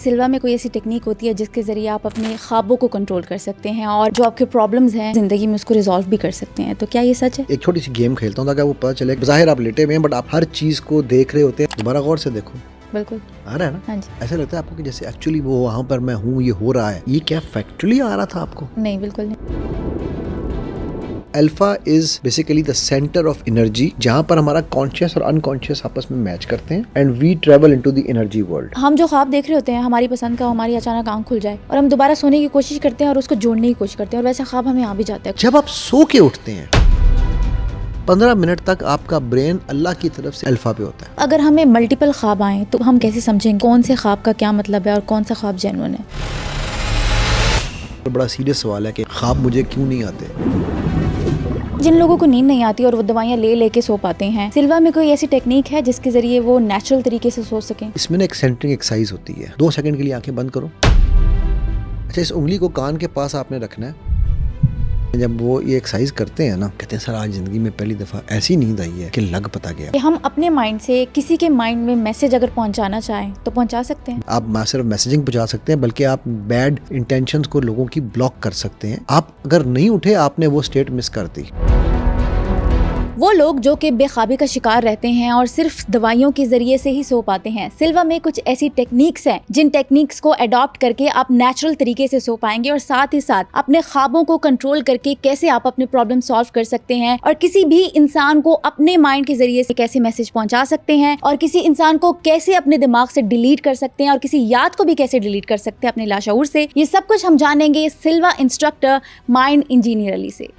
सिल्वा में कोई ऐसी टेक्निक होती है जिसके ज़रिए आप अपने ख्वाबों को कंट्रोल कर सकते हैं और जो आपके प्रॉब्लम्स हैं ज़िंदगी में उसको रिजॉल्व भी कर सकते हैं, तो क्या ये सच है? एक छोटी सी गेम खेलता हूँ ताकि वो पता चले, ज़ाहिर आप लेटे हुए हैं बट आप हर चीज़ को देख रहे होते हैं, दोबारा गौर से देखो। बिल्कुल आ रहा है ना? हाँ जी। ऐसा लगता है आपको कि जैसे एक्चुअली वो वहाँ पर मैं हूँ, ये हो रहा है, ये क्या फैक्चुअली आ रहा था आपको? नहीं, बिल्कुल नहीं। Alpha is basically the centre of energy, जहाँ पर हमारा कॉन्शियस और अनकॉन्शियस आपस में मैच करते हैं and we travel into the energy world. हम जो ख्वाब देख रहे होते हैं हमारी पसंद का, हमारी अचानक आंख खुल जाए और हम दोबारा सोने की कोशिश करते हैं और उसको जोड़ने की कोशिश करते हैं और वैसा ख्वाब हमें आ भी जाता है। जब आप सो के उठते हैं 15 मिनट तक आपका ब्रेन अल्लाह की तरफ से अल्फा पे होता है। अगर हमें मल्टीपल ख्वाब आए तो हम कैसे समझेंगे कौन से ख्वाब का क्या मतलब है और कौन सा ख्वाब जेन्युइन है? तो बड़ा सीरियस सवाल है कि ख्वाब मुझे क्यों नहीं आते। जिन लोगों को नींद नहीं आती और वो दवाइयाँ ले के सो पाते हैं, सिल्वा में कोई ऐसी टेक्निक है जिसके जरिए वो नेचुरल तरीके से सो सकें? इसमें ना एक सेंटरिंग एक्सरसाइज होती है। 2 सेकंड के लिए आंखें बंद करो। अच्छा, इस उंगली को कान के पास आपने रखना है। जब वो ये एक्सरसाइज करते हैं ना, कहते हैं सर आज जिंदगी में पहली दफा ऐसी नींद आई है कि लग पता गया। कि हम अपने माइंड से किसी के माइंड में मैसेज अगर पहुंचाना चाहें तो पहुंचा सकते हैं। आप ना सिर्फ मैसेजिंग पहुंचा सकते हैं बल्कि आप बैड इंटेंशंस को लोगों की ब्लॉक कर सकते हैं। आप अगर नहीं उठे, आपने वो स्टेट मिस कर दी। वो लोग जो कि बेख्वाबी का शिकार रहते हैं और सिर्फ दवाइयों के जरिए से ही सो पाते हैं, सिल्वा में कुछ ऐसी टेक्निक्स हैं जिन टेक्निक्स को अडॉप्ट करके आप नेचुरल तरीके से सो पाएंगे और साथ ही साथ अपने ख्वाबों को कंट्रोल करके कैसे आप अपने प्रॉब्लम सॉल्व कर सकते हैं और किसी भी इंसान को अपने माइंड के जरिए से कैसे मैसेज पहुंचा सकते हैं और किसी इंसान को कैसे अपने दिमाग से डिलीट कर सकते हैं और किसी याद को भी कैसे डिलीट कर सकते हैं अपने लाशऊर से। ये सब कुछ हम जानेंगे सिल्वा इंस्ट्रक्टर माइंड इंजीनियर अली से।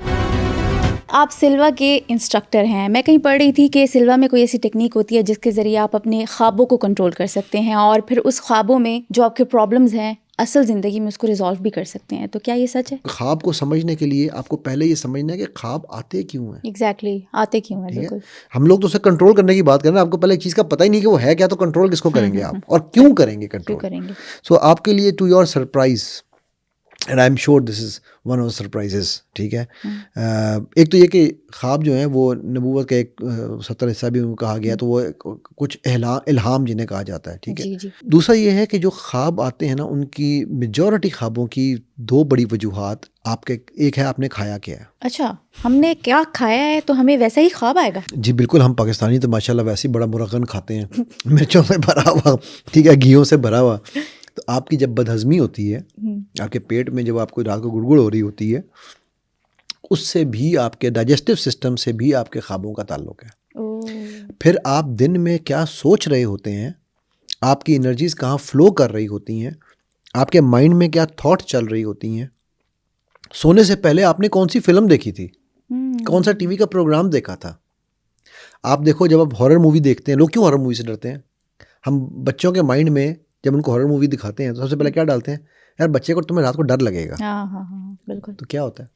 आप सिल्वा के इंस्ट्रक्टर हैं। मैं कहीं पढ़ रही थी कि सिल्वा में कोई ऐसी टेक्निक होती है जिसके ज़रिए आप अपने ख्वाबों को कंट्रोल कर सकते हैं और फिर उस ख्वाबों में जो आपके प्रॉब्लम्स हैं असल ज़िंदगी में उसको रिजॉल्व भी कर सकते हैं, तो क्या ये सच है? ख्वाब को समझने के लिए आपको पहले ये समझना है कि ख्वाब आते क्यों हैं। एग्जैक्टली आते क्यों हैं? बिल्कुल। हम लोग तो उसे कंट्रोल करने की बात कर रहे हैं, आपको पहले एक चीज़ का पता ही नहीं कि वो है क्या, तो कंट्रोल किसको करेंगे आप और क्यों करेंगे कंट्रोल? करेंगे। सो आपके लिए to your surprise and I am sure this is one of the surprises, ठीक है। एक तो ये कि ख्वाब जो है वो नबूवत का एक 70 हिस्सा भी उनको कहा गया, तो वो कुछ इल्हाम जिन्हें कहा जाता है, ठीक है। दूसरा ये है कि जो ख्वाब आते हैं ना, उनकी मेजॉरिटी ख्वाबों की 2 बड़ी वजूहात आपके, एक है आपने खाया क्या है। अच्छा, हमने क्या खाया है तो हमें वैसा ही ख्वाब आएगा? जी बिल्कुल। हम पाकिस्तानी तो माशाल्लाह वैसे ही बड़ा मुरगन खाते हैं मिर्चों से भरा हुआ, ठीक है, घियों से भरा हुआ। तो आपकी जब बदहजमी होती है, आपके पेट में जब आपको रात को गुड़गुड़ हो रही होती है, उससे भी आपके डाइजेस्टिव सिस्टम से भी आपके ख्वाबों का ताल्लुक है। फिर आप दिन में क्या सोच रहे होते हैं, आपकी एनर्जीज कहाँ फ्लो कर रही होती हैं, आपके माइंड में क्या थॉट चल रही होती हैं, सोने से पहले आपने कौन सी फिल्म देखी थी, कौन सा टीवी का प्रोग्राम देखा था। आप देखो, जब आप हॉरर मूवी देखते हैं, लोग क्यों हॉरर मूवी से डरते हैं? हम बच्चों के माइंड में जब उनको हॉरर मूवी दिखाते हैं तो सबसे पहले क्या डालते हैं, यार बच्चे को तुम्हें रात को डर लगेगा। हाँ, बिल्कुल। तो क्या होता है?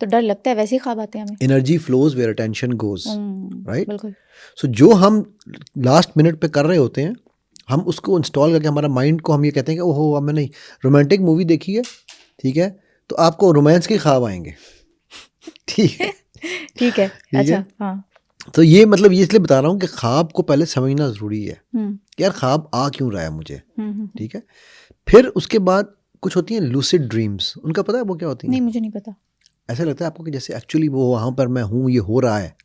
तो डर लगता है, वैसे ही ख्वाब आते हैं हमें। Energy flows where attention goes, right? बिल्कुल। सो जो हम लास्ट मिनट पे कर रहे होते हैं, हम उसको इंस्टॉल करके हमारा माइंड को हम ये कहते हैं कि ओहो अब मैंने रोमांटिक मूवी देखी है, ठीक है, तो आपको रोमांस के ख्वाब आएंगे। ठीक है ठीक है। अच्छा, हाँ। तो ये मतलब ये इसलिए बता रहा हूँ कि ख्वाब को पहले समझना ज़रूरी है कि यार ख्वाब आ क्यों रहा है मुझे, ठीक है। फिर उसके बाद कुछ होती हैं लूसिड ड्रीम्स, उनका पता है वो क्या होती हैं? नहीं, मुझे नहीं पता। ऐसा लगता है आपको कि जैसे एक्चुअली वो वहाँ पर मैं हूँ, ये हो रहा है,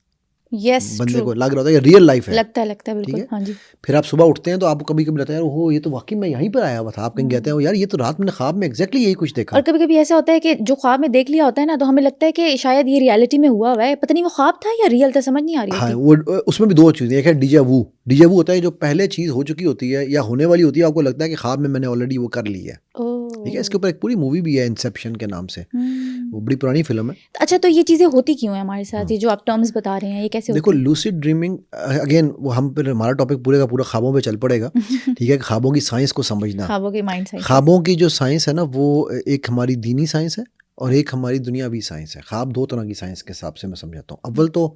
yes, बंदे को लग रहा होता है रियल लाइफ है, लगता है बिल्कुल। हाँ जी। फिर आप सुबह उठते हैं तो आपको कभी कभी लगता है यार ओहो ये तो वाकई में यहीं पर आया हुआ था। आप कहीं कहते हैं यार ये तो रात में ख्वाब में एग्जैक्टली यही कुछ देखा। और कभी कभी ऐसा होता है कि जो ख्वाब में देख लिया होता है ना, तो हमें लगता है कि शायद ये रियलिटी में हुआ है, पता नहीं वो ख्वाब था या रियल था, समझ नहीं आ रही। हाँ, वो उसमें भी 2 चीज़ें, एक है डिजावू होता है जो पहले चीज़ हो चुकी होती है या होने वाली होती है, आपको लगता है कि ख्वाब में मैंने ऑलरेडी वो कर ली है, ठीक है। इसके ऊपर एक पूरी मूवी भी है इंसेप्शन के नाम से, वो बड़ी पुरानी फिल्म है। अच्छा, तो ये चीज़ें होती क्यों है हमारे साथ, ये जो आप टर्म्स बता रहे हैं, ये कैसे देखो लूसिड ड्रीमिंग अगेन वो हम फिर हमारा टॉपिक पूरे का पूरा ख्वाबों पे चल पड़ेगा, ठीक है। ख्वाबों की साइंस को समझना, ख्वाबों की माइंड साइंस, ख्वाबों की जो साइंस है ना, वो एक हमारी दीनी साइंस है और एक हमारी दुनियावी साइंस है। ख्वाब 2 तरह की साइंस के हिसाब से मैं समझाता हूँ। अव्वल तो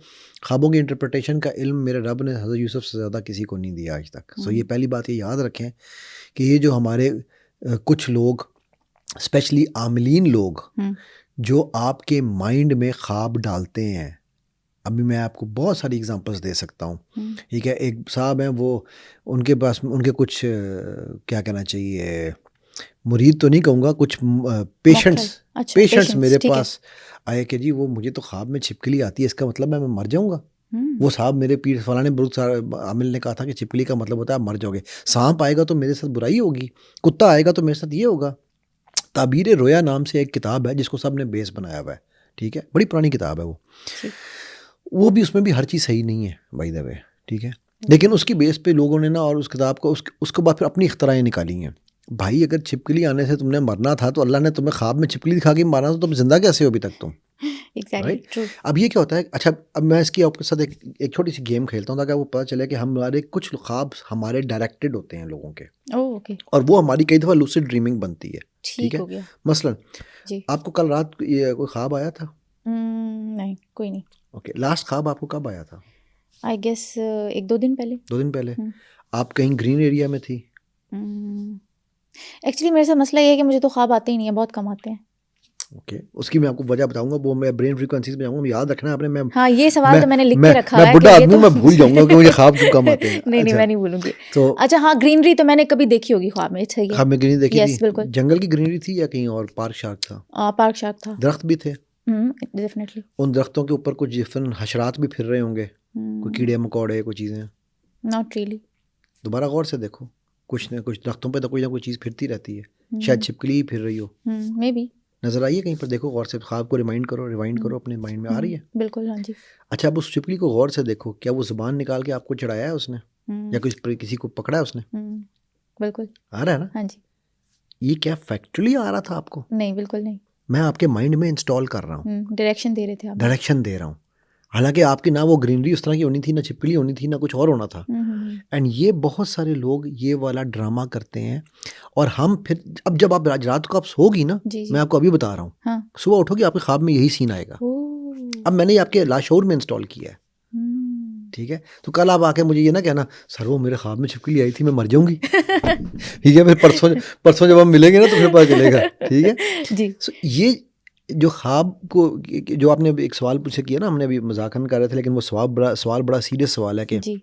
ख्वाबों की इंटरप्रिटेशन का इल्म मेरे रब ने हज़रत यूसुफ से ज़्यादा किसी को नहीं दिया आज तक। सो ये पहली बात ये याद रखें कि ये जो हमारे कुछ लोग, स्पेशली आमिलीन लोग, जो आपके माइंड में ख्वाब डालते हैं, अभी मैं आपको बहुत सारी एग्जांपल्स दे सकता हूँ, ठीक है। एक साहब हैं, वो उनके पास उनके कुछ क्या कहना चाहिए, मुरीद तो नहीं कहूँगा, कुछ पेशेंट्स मेरे पास आए कि जी वो मुझे तो ख्वाब में छिपकली आती है, इसका मतलब है मैं मर जाऊँगा। वो साहब मेरे पीर फलाने बुजुर्ग आमिल ने कहा था कि छिपकली का मतलब होता है आप मर जाओगे, सांप आएगा तो मेरे साथ बुराई होगी, कुत्ता आएगा तो मेरे साथ ये होगा। ताबीर रोया नाम से एक किताब है जिसको सब ने बेस बनाया हुआ है, ठीक है, बड़ी पुरानी किताब है वो भी, उसमें भी हर चीज़ सही नहीं है बाय द वे, ठीक है, लेकिन उसकी बेस पे लोगों ने ना, और उस किताब को उसके बाद फिर अपनी इख्तराएँ निकाली हैं। भाई अगर छिपकली आने से तुमने मरना था तो अल्लाह ने तुम्हें ख्वाब में छिपकली दिखा के मारा, तो तुम जिंदा कैसे हो अभी तक तुम? Exactly, true. अब ये क्या होता है, अच्छा अब मैं इसकी आपके साथ एक छोटी सी गेम खेलता हूँ ताकि वो पता चले कि हमारे कुछ ख्वाब हमारे डायरेक्टेड होते हैं लोगों के, okay. और वो हमारी कई दफ़ा लूसिड ड्रीमिंग बनती है, ठीक है। मसलन जी, आपको कल रात कोई ख्वाब आया था? नहीं, कोई नहीं। ओके, लास्ट ख्वाब आपको कब आया था? आई गेस 1-2 दिन पहले। 2 दिन पहले। आप कहीं ग्रीन एरिया में थी? एक्चुअली मेरे साथ मसला ये है कि मुझे तो ख्वाब आते ही नहीं है, बहुत कम आते हैं। ओके, उसकी मैं आपको वजह बताऊंगा, वो मैं ब्रेन फ्रीक्वेंसीज में जाऊंगा, याद रखना है आपने। मैं हाँ, ये सवाल तो मैंने लिख के रखा है। मैं बुढ़ा आदमी, मैं भूल जाऊंगा कि मुझे ख्वाब क्यों कम आते हैं। नहीं, मैं नहीं भूलूंगी। तो अच्छा हाँ, ग्रीनरी तो मैंने कभी देखी होगी ख्वाब में, सही है। ख्वाब में ग्रीनरी देखी थी? बिल्कुल। जंगल की ग्रीनरी थी या कहीं और पार्क शार्क था? पार्क शार्क था। दरख्त भी थे? डेफिनेटली। उन दरख्तों के ऊपर कुछ डिफरेंट हशरात भी फिर रहे होंगे, कोई कीड़े मकोड़े, कोई चीज़ें? Not really. दोबारा गौर से देखो, कुछ न कुछ दरख्तों पे तो कोई ना कोई चीज़ फिरती रहती है, शायद छिपकली ही फिर रही हो। May be. नजर आई है कहीं पर? देखो गौर से, ख्वाब को रिवाइंड करो अपने माइंड में, आ रही है? बिल्कुल, हाँ जी। अच्छा, अब उस छिपकली को गौर से देखो, क्या वो जुबान निकाल के आपको चढ़ाया है उसने, या किसी को पकड़ा है उसने? बिल्कुल आ रहा है ना? हाँ जी। ये क्या फैक्चुअली आ रहा था आपको? नहीं, बिल्कुल नहीं। मैं आपके माइंड में इंस्टॉल कर रहा हूँ, डायरेक्शन दे रहे थे आप। डायरेक्शन दे रहा हूँ, हालांकि आपकी ना वो ग्रीनरी उस तरह की होनी थी, ना छिपकली होनी थी, ना कुछ और होना था। एंड ये बहुत सारे लोग ये वाला ड्रामा करते हैं, और हम फिर, अब जब आप रात को आप सोगी ना, मैं आपको अभी बता रहा हूँ, हाँ। सुबह उठोगी आपके ख्वाब में यही सीन आएगा। अब मैंने आपके लाशौर में इंस्टॉल किया है, ठीक है। तो कल आप आके मुझे ये ना कहना, सर वो मेरे ख्वाब में छिपकली आई थी, मैं मर जाऊंगी। ठीक है, फिर परसों जब हम मिलेंगे ना तो फिर पता चलेगा, ठीक है जी। ये जो ख्वाब को, जो आपने एक सवाल पूछे किया ना, हमने अभी मजाकन कर रहे थे, लेकिन वो सवाल बड़ा सीरियस सवाल है कि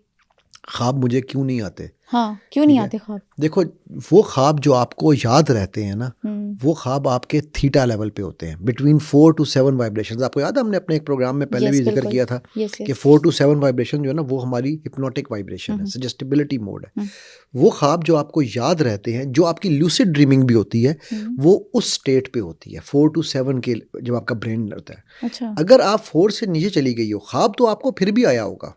ख्वाब मुझे क्यों नहीं आते। हाँ, क्यों नहीं आते ख्वाब? देखो, वो ख्वाब जो आपको याद रहते हैं ना, वो ख्वाब आपके थीटा लेवल पे होते हैं, बिटवीन 4 to 7 वाइब्रेशंस। आपको याद है हमने अपने एक प्रोग्राम में पहले भी जिक्र किया था कि 4 to 7 वाइब्रेशन जो है ना, वो हमारी हिप्नोटिक वाइब्रेशन है, सजेस्टिबिलिटी मोड है। वो ख्वाब जो आपको याद रहते हैं, जो आपकी लूसिड ड्रीमिंग भी होती है, वो उस स्टेट पे होती है 4 to 7 के, जब आपका ब्रेन होता है। अच्छा। अगर आप 4 से नीचे चली गई हो, ख्वाब तो आपको फिर भी आया होगा,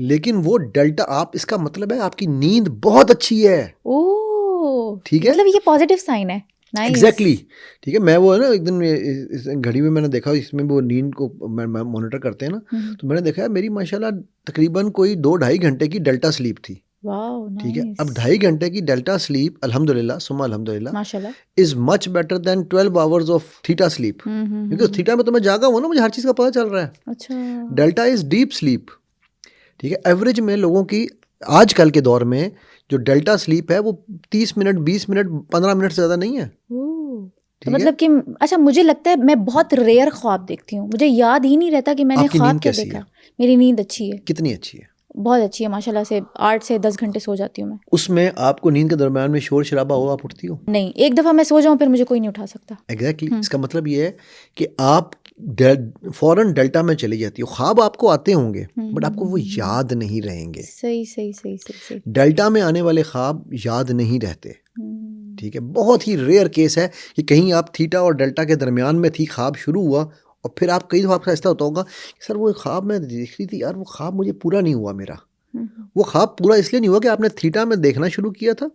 लेकिन वो डेल्टा, आप, इसका मतलब है आपकी नींद बहुत अच्छी है। ओह, ठीक है, मतलब ये पॉजिटिव साइन है। एग्जैक्टली, ठीक है। मैं वो है ना, एक दिन इस घड़ी में मैंने देखा, इसमें वो नींद को मॉनिटर करते हैं ना, तो मैंने देखा मेरी माशाल्लाह तकरीबन कोई 2-2.5 घंटे की डेल्टा स्लीप थी। ठीक है, अब 2.5 घंटे की डेल्टा स्लीप, अल्हम्दुलिल्लाह सुम्मा अल्हम्दुलिल्लाह, माशाल्लाह, is much better than 12 hours of theta sleep, क्योंकि थीटा में तो मैं जागा हुआ ना, मुझे हर चीज़ का पता चल रहा है। अच्छा, डेल्टा इज डीप स्लीप, ठीक है। एवरेज में लोगों की आजकल के दौर में जो डेल्टा स्लीप है वो 30 मिनट, 20 मिनट, 15 मिनट से ज़्यादा नहीं है। तो मतलब कि, अच्छा, मुझे लगता है मैं बहुत रेयर ख्वाब देखती हूँ, मुझे याद ही नहीं रहता कि मैंने ख्वाब क्या देखा। मेरी नींद अच्छी है। कितनी अच्छी है? बहुत अच्छी है माशाल्लाह से। 8 से 10 घंटे सो जाती हूँ मैं। उसमें आपको नींद के दरम्यान में शोर शराबा हो, आप उठती हो? नहीं, एक दफ़ा मैं सो जाऊँ फिर मुझे कोई नहीं उठा सकता। एग्जैक्टली, इसका मतलब ये है कि आप फौरन डेल्टा में चली जाती हो। ख्वाब आपको आते होंगे बट आपको वो याद नहीं रहेंगे। सही। डेल्टा में आने वाले ख्वाब याद नहीं रहते, ठीक है। बहुत ही रेयर केस है कि कहीं आप थीटा और डेल्टा के दरमियान में थी, ख्वाब शुरू हुआ और फिर आप, कई दफ़ा आपका ऐसा होता होगा कि सर वो ख्वाब मैं देख रही थी यार, वो ख्वाब मुझे पूरा नहीं हुआ मेरा। वो ख्वाब पूरा इसलिए नहीं हुआ कि आपने थीटा में देखना शुरू किया था,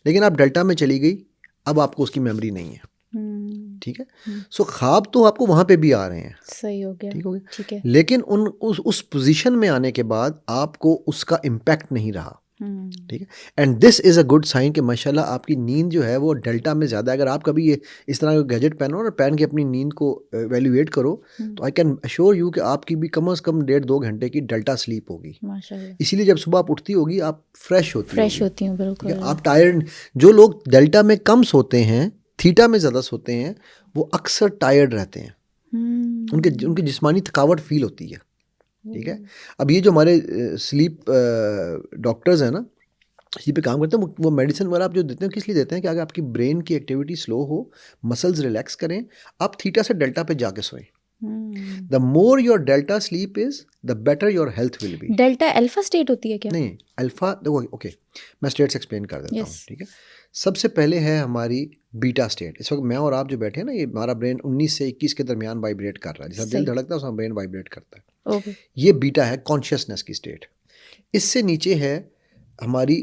लेकिन आप डेल्टा में चली गई, अब आपको उसकी मेमोरी नहीं है, ठीक है। सो ख्वाब तो आपको वहां पे भी आ रहे हैं, सही हो गया, ठीक हो गया, ठीक है। लेकिन उस पोजीशन में आने के बाद आपको उसका इम्पैक्ट नहीं रहा, ठीक है। And this is a good sign कि माशाल्लाह आपकी नींद जो है वो डेल्टा में ज़्यादा है। अगर आप कभी ये इस तरह का गैजेट पहनो और पहन के अपनी नींद को एवेल्युएट करो, तो आई कैन अश्योर यू कि आपकी भी कम से कम 1.5-2 घंटे की डेल्टा स्लीप होगी, माशाल्लाह। इसीलिए जब सुबह आप उठती होगी आप फ्रेश होती हूँ, बिल्कुल। आप टायर्ड, जो लोग डेल्टा में कम सोते हैं, थीटा में ज़्यादा सोते हैं, वो अक्सर टायर्ड रहते हैं, उनके जिस्मानी थकावट फील होती है, ठीक है। अब ये जो हमारे स्लीप डॉक्टर्स हैं ना, इसी पे काम करते हैं, वो मेडिसिन वगैरह आप जो देते हैं किस लिए देते हैं कि अगर आपकी ब्रेन की एक्टिविटी स्लो हो, मसल्स रिलैक्स करें, आप थीटा से डेल्टा पे जाके सोएं। The more your delta sleep is the better your health will be. Delta alpha state होती है क्या? नहीं, अल्फा देखो, ओके मैं स्टेट्स एक्सप्लेन कर देता हूँ, Yes. ठीक है। सबसे पहले है हमारी बीटा स्टेट। इस वक्त मैं और आप जो बैठे हैं ना, ये हमारा ब्रेन 19 से 21 के दरमियान वाइब्रेट कर रहा है, जैसा दिल सही। धड़कता है उसमें ब्रेन वाइब्रेट करता है। ओके। ये बीटा है कॉन्शियसनेस की स्टेट। इससे नीचे है हमारी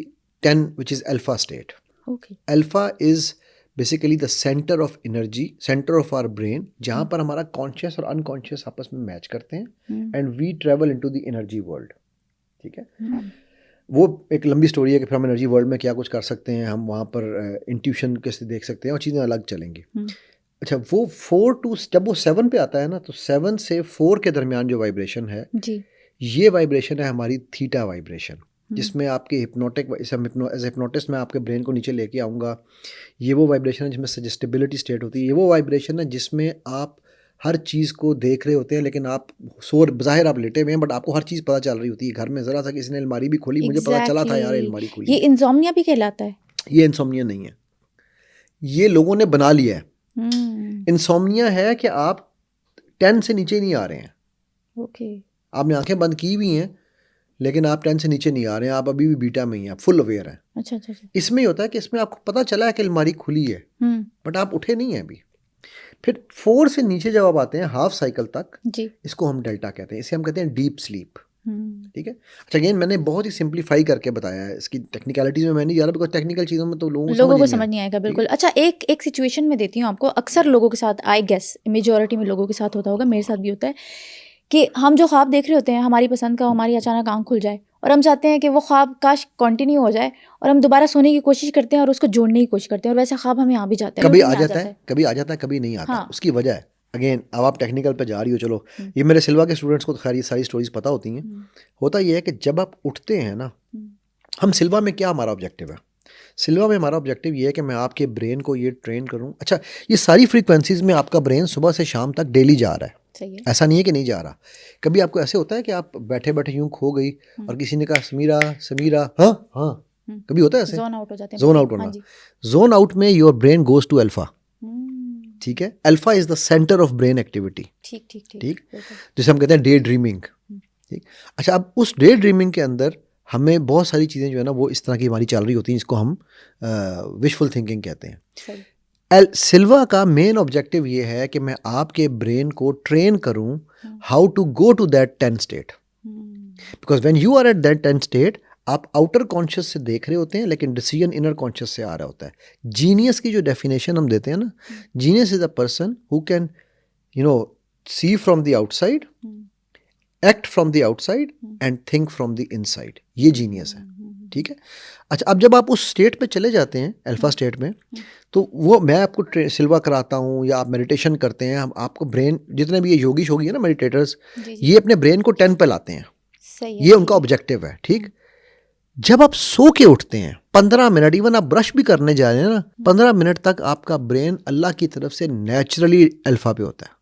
10 which is alpha state. Okay. Alpha is basically the centre of energy, centre of our brain, जहाँ पर हमारा कॉन्शियस और अनकॉन्शियस आपस में मैच करते हैं and we travel into the energy world, ठीक है। वो एक लंबी स्टोरी है कि फिर हम एनर्जी वर्ल्ड में क्या कुछ कर सकते हैं, हम वहाँ पर इंट्यूशन कैसे देख सकते हैं और चीज़ें अलग चलेंगी। अच्छा, वो 4 टू जब वो 7 पे आता है ना, तो 7 से 4 के दरमियान जो वाइब्रेशन है जी। ये वाइब्रेशन है हमारी थीटा वाइब्रेशन, जिसमें आपके हिप्नोटिक एज हिप्नोटिस्ट मैं आपके ब्रेन को नीचे लेके आऊँगा। ये वो वाइब्रेशन है जिसमें सजेस्टिबिलिटी स्टेट होती है। ये वो वाइब्रेशन है जिसमें आप हर चीज़ को देख रहे होते हैं, लेकिन आप ज़ाहिर आप लेटे हुए हैं, बट आपको हर चीज़ पता चल रही होती है। घर में ज़रा सा किसी ने अलमारी भी खोली, मुझे पता चला था यार अलमारी खुली ये है। इंसोम्निया भी कहलाता है? ये इंसोम्निया नहीं है, ये लोगों ने बना लिया है। इंसोम्निया है कि आप 10 से नीचे नहीं आ रहे हैं। ओके। आपने आंखें बंद की हुई हैं, लेकिन आप 10 से नीचे नहीं आ रहे हैं, आप अभी भी बीटा में ही हैं, फुल अवेयर हैं। अच्छा अच्छा अच्छा। इसमें होता है कि इसमें आपको पता चला है कि अलमारी खुली है, बट आप उठे नहीं हैं अभी। फिर 4 से नीचे जब आप आते हैं हाफ साइकिल तक, जी। इसको हम डेल्टा कहते हैं, इसे हम कहते हैं डीप स्लीप, ठीक है। अच्छा, अगेन मैंने बहुत ही सिंप्लीफाई करके बताया है, इसकी टेक्निकलिटीज में मैं नहीं जा रहा, बिकॉज टेक्निकल चीज़ों में तो लोगों को समझ नहीं आएगा। बिल्कुल। अच्छा, एक सिचुएशन में देती हूँ आपको, अक्सर लोगों के साथ, आई गेस मेजॉरिटी में लोगों के साथ होता होगा, मेरे साथ भी होता है कि हम जो ख्वाब देख रहे होते हैं हमारी पसंद का, हमारी अचानक आँख खुल जाए और हम चाहते हैं कि वो ख्वाब काश कंटिन्यू हो जाए, और हम दोबारा सोने की कोशिश करते हैं और उसको जोड़ने की कोशिश करते हैं, और वैसे ख्वाब हमें आ भी जाते हैं। कभी आ जाता है, कभी आ जाता है, कभी नहीं आता। हाँ। उसकी वजह है, अगेन अब आप टेक्निकल पे जा रही हो, चलो ये मेरे सिल्वा के स्टूडेंट्स को तो खैर ये सारी स्टोरीज पता होती हैं। होता ये है कि जब आप उठते हैं ना, हम सिल्वा में क्या हमारा ऑब्जेक्टिव है, सिल्वा में हमारा ऑब्जेक्टिव ये है कि मैं आपके ब्रेन को ये ट्रेन करूं। अच्छा, ये सारी फ्रीक्वेंसीज में आपका ब्रेन सुबह से शाम तक डेली जा रहा है, सही है। ऐसा नहीं है कि नहीं जा रहा। कभी आपको ऐसे होता है कि आप बैठे बैठे यूं खो गई और किसी ने कहा समीरा समीरा, हाँ हाँ, कभी होता है ऐसे? जोन आउट हो जाते हैं। जोन आउट होना। जोन आउट में your brain goes to alpha, ठीक है। Alpha is the centre of brain activity, ठीक ठीक ठीक, जिसे हम कहते हैं डे ड्रीमिंग, ठीक। अच्छा, अब उस डे ड्रीमिंग के अंदर हमें बहुत सारी चीज़ें जो है ना वो इस तरह की हमारी चल रही होती हैं, जिसको हम विशफुल थिंकिंग कहते हैं। सिल्वा का मेन ऑब्जेक्टिव ये है कि मैं आपके ब्रेन को ट्रेन करूं how to go to that 10 state, because when you are at that 10 state, आप आउटर कॉन्शियस से देख रहे होते हैं, लेकिन डिसीजन इनर कॉन्शियस से आ रहा होता है। जीनियस की जो डेफिनेशन हम देते हैं ना, genius is a person who can see from the outside, act from the outside and think from the inside. ये जीनियस है, ठीक है। अच्छा, अब जब आप उस स्टेट पे चले जाते हैं, अल्फा स्टेट में, तो वो मैं आपको सिल्वा कराता हूँ या आप मेडिटेशन करते हैं, हम आपको ब्रेन, जितने भी ये योगी है ना मेडिटेटर्स, ये अपने ब्रेन को 10 पे लाते हैं। ये उनका ऑब्जेक्टिव है, ठीक। जब आप सो के उठते हैं 15 मिनट, इवन आप ब्रश भी करने जा रहे हैं ना, 15 मिनट तक आपका ब्रेन अल्लाह की तरफ से नेचुरली अल्फा पे होता है।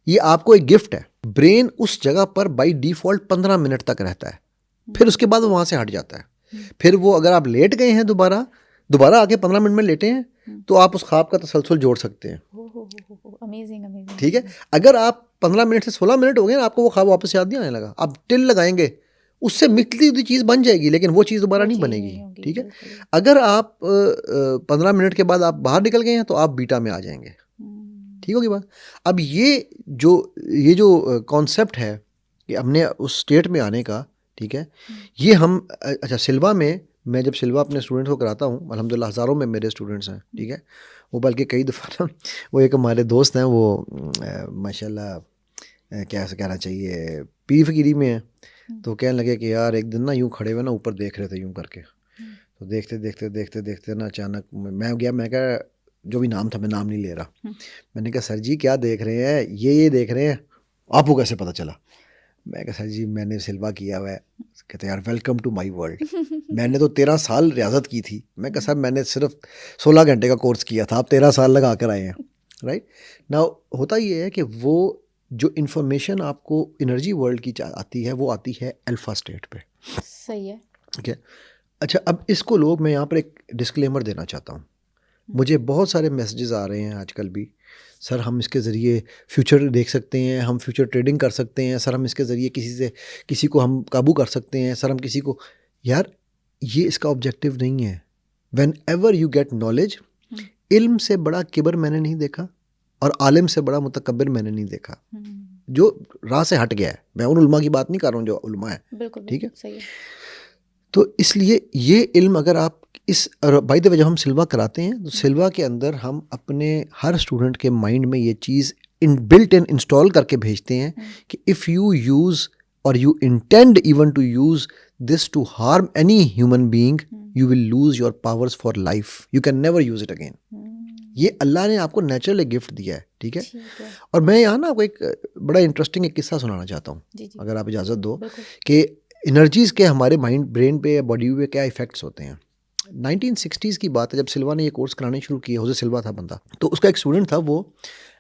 ये आपको एक गिफ्ट है। ब्रेन उस जगह पर बाय डिफॉल्ट 15 मिनट तक रहता है, फिर उसके बाद वो वहां से हट जाता है। फिर वो अगर आप लेट गए हैं दोबारा आके 15 मिनट में लेटे हैं, तो आप उस ख्वाब का तसलसल जोड़ सकते हैं। अमेजिंग, ठीक है। अगर आप 15 मिनट से 16 मिनट हो गए, आपको वो ख्वाब वापस याद नहीं आने लगा, आप टिल लगाएंगे, उससे मिलती हुई चीज़ बन जाएगी, लेकिन वो चीज़ दोबारा नहीं बनेगी, ठीक है। अगर आप 15 मिनट के बाद आप बाहर निकल गए हैं, तो आप बीटा में आ जाएंगे, ठीक होगी बात। अब ये जो कॉन्सेप्ट है कि हमने उस स्टेट में आने का, ठीक है, ये हम अच्छा सिल्वा में, मैं जब सिल्वा अपने स्टूडेंट्स को कराता हूँ, अल्हम्दुलिल्लाह हज़ारों में मेरे स्टूडेंट्स हैं, ठीक है। वो बल्कि कई दफ़ा ना, वो एक हमारे दोस्त हैं, वो माशाल्लाह क्या कहना चाहिए, पीर फकीरी में है, तो कहने लगे कि यार एक दिन ना यूँ खड़े हुए ना ऊपर देख रहे थे यूँ करके, तो देखते ना अचानक मैं गया, मैं कहा, जो भी नाम था, मैं नाम नहीं ले रहा, मैंने कहा सर जी क्या देख रहे हैं, ये देख रहे हैं, आपको कैसे पता चला? मैं कहा सर जी मैंने सिल्वा किया हुआ है। कहते यार वेलकम टू माय वर्ल्ड, मैंने तो 13 साल रियाजत की थी। मैं कहा सर मैंने सिर्फ 16 घंटे का कोर्स किया था, आप 13 साल लगा कर आए हैं, राइट। नाउ होता ये है कि वो जो इन्फॉर्मेशन आपको एनर्जी वर्ल्ड की आती है वो आती है अल्फा स्टेट पे। सही है। ठीक है। अच्छा, अब इसको लोग, मैं यहाँ पर एक डिस्क्लेमर देना चाहता हूँ। मुझे बहुत सारे मैसेजेस आ रहे हैं आजकल भी, सर हम इसके ज़रिए फ्यूचर देख सकते हैं, हम फ्यूचर ट्रेडिंग कर सकते हैं, सर हम इसके ज़रिए किसी को हम काबू कर सकते हैं, सर हम किसी को। यार ये इसका ऑब्जेक्टिव नहीं है। When ever you get knowledge, इल्म से बड़ा किबर मैंने नहीं देखा और आलिम से बड़ा मुतकब्बिर मैंने नहीं देखा जो राह से हट गया है। मैं उन उलमा की बात नहीं कर रहा हूँ जो उलमा है, ठीक है। सही है। तो इसलिए ये इल्म अगर आप इस, बाय द वे जब हम सिल्वा कराते हैं तो सिल्वा के अंदर हम अपने हर स्टूडेंट के माइंड में ये चीज़ बिल्ट इन इंस्टॉल करके भेजते हैं कि इफ़ यू यूज़ और you intend even to use this to harm any human being, you will lose your powers for life, you can never use it again. ये Allah ने आपको natural gift दिया है, ठीक है। और मैं यहाँ ना आपको एक बड़ा इंटरेस्टिंग एक किस्सा सुनाना चाहता हूँ, अगर आप इजाज़त दो, कि एनर्जीज़ के हमारे माइंड, ब्रेन पे या बॉडी पे क्या इफेक्ट्स होते हैं। 1960s की बात है, जब सिल्वा ने ये कोर्स कराने शुरू किया, होजे सिल्वा था बंदा, तो उसका एक स्टूडेंट था, वो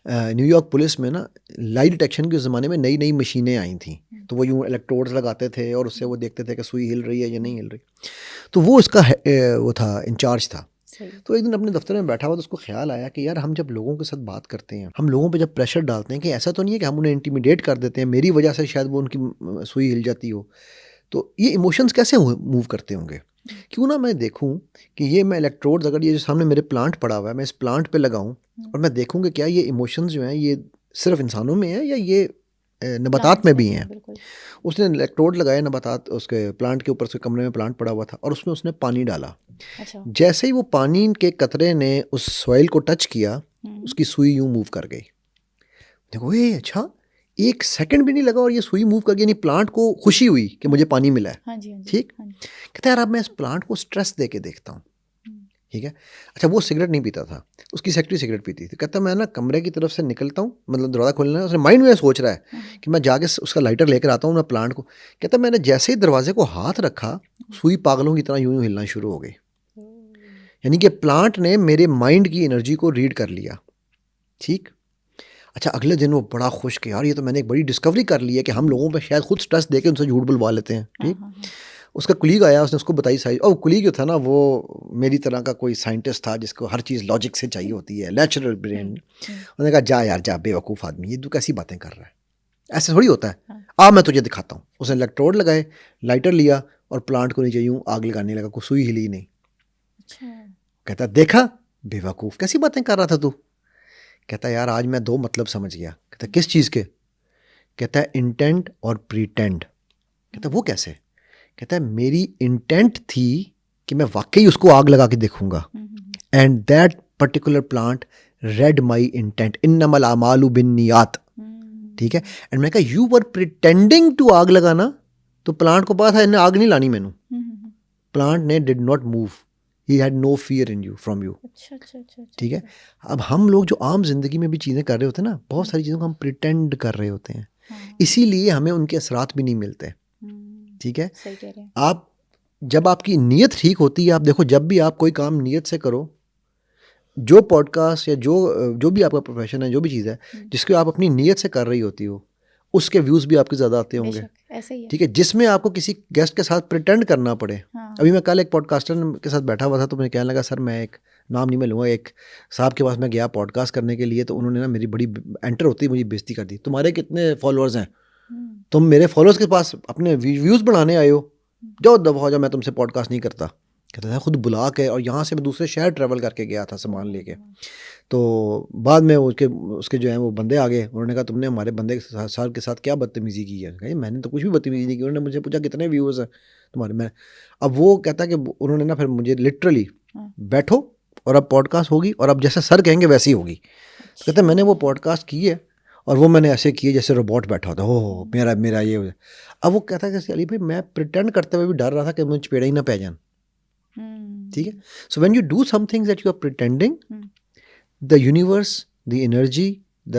न्यूयॉर्क पुलिस में ना लाई डिटेक्शन के ज़माने में नई नई मशीनें आई थी, तो वो यूँ इलेक्ट्रोड्स लगाते थे और उससे वो देखते थे कि सुई हिल रही है या नहीं हिल रही। तो वो उसका वो था, इंचार्ज था। तो एक दिन अपने दफ्तर में बैठा हुआ तो उसको ख्याल आया कि यार हम जब लोगों के साथ बात करते हैं, हम लोगों पे जब प्रेशर डालते हैं, कि ऐसा तो नहीं है कि हम उन्हें इंटिमिडेट कर देते हैं, मेरी वजह से शायद वो उनकी सुई हिल जाती हो, तो ये इमोशंस कैसे मूव करते होंगे। क्यों ना मैं देखूं कि ये मैं इलेक्ट्रोड्स, अगर ये जो सामने मेरे प्लांट पड़ा हुआ है, मैं इस प्लांट पे लगाऊं और मैं देखूं कि क्या ये इमोशंस जो हैं ये सिर्फ इंसानों में है या ये नबातात में भी हैं। उसने इलेक्ट्रोड लगाया नबातात, उसके प्लांट के ऊपर, उसके कमरे में प्लांट पड़ा हुआ था, और उसमें उसने पानी डाला। अच्छा। जैसे ही वो पानी के कतरे ने उस सॉइल को टच किया, उसकी सुई यूं मूव कर गई। देखो ये अच्छा, एक सेकंड भी नहीं लगा और ये सुई मूव कर गई, यानी प्लांट को खुशी हुई कि मुझे पानी मिला है। हाँ जी, हाँ जी, ठीक। हाँ जी। कहता है यार अब मैं इस प्लांट को स्ट्रेस दे के देखता हूँ, ठीक है। अच्छा, वो सिगरेट नहीं पीता था, उसकी सेक्रेटरी सिगरेट पीती थी। कहता मैं ना कमरे की तरफ से निकलता हूँ, मतलब दरवाज़ा खोलना है, उसने माइंड में सोच रहा है कि मैं जाके उसका लाइटर लेकर आता हूँ मैं प्लांट को। कहता मैंने जैसे ही दरवाजे को हाथ रखा, सुई पागलों की तरह यूं यूं हिलना शुरू हो गई। यानी कि प्लांट ने मेरे माइंड की एनर्जी को रीड कर लिया, ठीक। अच्छा, अगले दिन वो बड़ा खुश कि यार ये तो मैंने एक बड़ी डिस्कवरी कर ली है कि हम लोगों पे शायद खुद स्ट्रेस देके उनसे झूठ बुलवा लेते हैं, ठीक। उसका कुलीग आया, उसने उसको बताई सारी, और कुलीग जो था ना वो मेरी तरह का कोई साइंटिस्ट था जिसको हर चीज़ लॉजिक से चाहिए होती है, नेचुरल ब्रेन। उन्होंने कहा जा यार जा, बेवकूफ़ आदमी, ये तू कैसी बातें कर रहा है, ऐसे थोड़ी होता है, आ मैं तुझे दिखाता हूँ। उसने इलेक्ट्रोड लगाए, लाइटर लिया और प्लांट को नीचे यूँ आग लगाने लगा, कोई सुई हिली नहीं। कहता देखा बेवकूफ़, कैसी बातें कर रहा था तू। कहता यार आज मैं 2 मतलब समझ गया। कहता किस चीज़ के। कहता है इंटेंट और प्रीटेंड। कहता वो कैसे। कहता है मेरी इंटेंट थी कि मैं वाकई उसको आग लगा के देखूंगा, and that particular plant read my intent, इन्नमल आमालु बिन्नियात, ठीक है। एंड मैं कहा यू वर प्रिटेंडिंग टू आग लगाना, तो प्लांट को पता था इन्हें आग नहीं लानी मैनू। प्लांट ने did not move, he had no fear in you from you. ठीक है। अब हम लोग जो आम जिंदगी में भी चीज़ें कर रहे होते हैं ना, बहुत सारी चीज़ों को हम प्रिटेंड कर रहे होते हैं, इसीलिए हमें उनके असरात भी नहीं मिलते, ठीक है। सही कह रहे हैं आप। जब आपकी नीयत ठीक होती है, आप देखो जब भी आप कोई काम नीयत से करो, जो पॉडकास्ट या जो भी आपका प्रोफेशन है, जो भी चीज़ है जिसको आप अपनी नीयत से कर रही होती हो, उसके व्यूज़ भी आपके ज़्यादा आते होंगे, ठीक है। जिसमें आपको किसी गेस्ट के साथ प्रिटेंड करना पड़े। हाँ। अभी मैं कल एक पॉडकास्टर के साथ बैठा हुआ था, तो मुझे कहने लगा सर मैं एक नाम नहीं मैं लूँगा, एक साहब के पास मैं गया पॉडकास्ट करने के लिए, तो उन्होंने ना मेरी बड़ी एंटर होती ही मुझे बेइज्जती कर दी। तुम्हारे कितने फॉलोअर्स हैं, तुम मेरे फॉलोअर्स के पास अपने व्यूज़ बढ़ाने आए हो, जाओ दफा हो जाओ, मैं तुमसे पॉडकास्ट नहीं करता। कहता था खुद बुला के, और यहाँ से मैं दूसरे शहर ट्रैवल करके गया था सामान लेके। तो बाद में उसके जो है वो बंदे आ गए, उन्होंने कहा तुमने हमारे बंदे के साथ क्या बदतमीज़ी की है। कहा मैंने तो कुछ भी बदतमीज़ी नहीं की। उन्होंने मुझे पूछा कितने व्यूज़ हैं तुम्हारे में। अब वो कहता कि उन्होंने ना फिर मुझे लिटरली बैठो और अब पॉडकास्ट होगी और अब जैसे सर कहेंगे वैसी होगी। कहते मैंने वो पॉडकास्ट की है और वो मैंने ऐसे किए जैसे रोबोट बैठा होता, हो मेरा ये। अब वो कहता है कि अली भाई मैं प्रिटेंड करते हुए भी डर रहा था कि मुझे चपेड़ा ही ना पै जान, ठीक है। So when you do something that you are pretending, the universe, the energy, the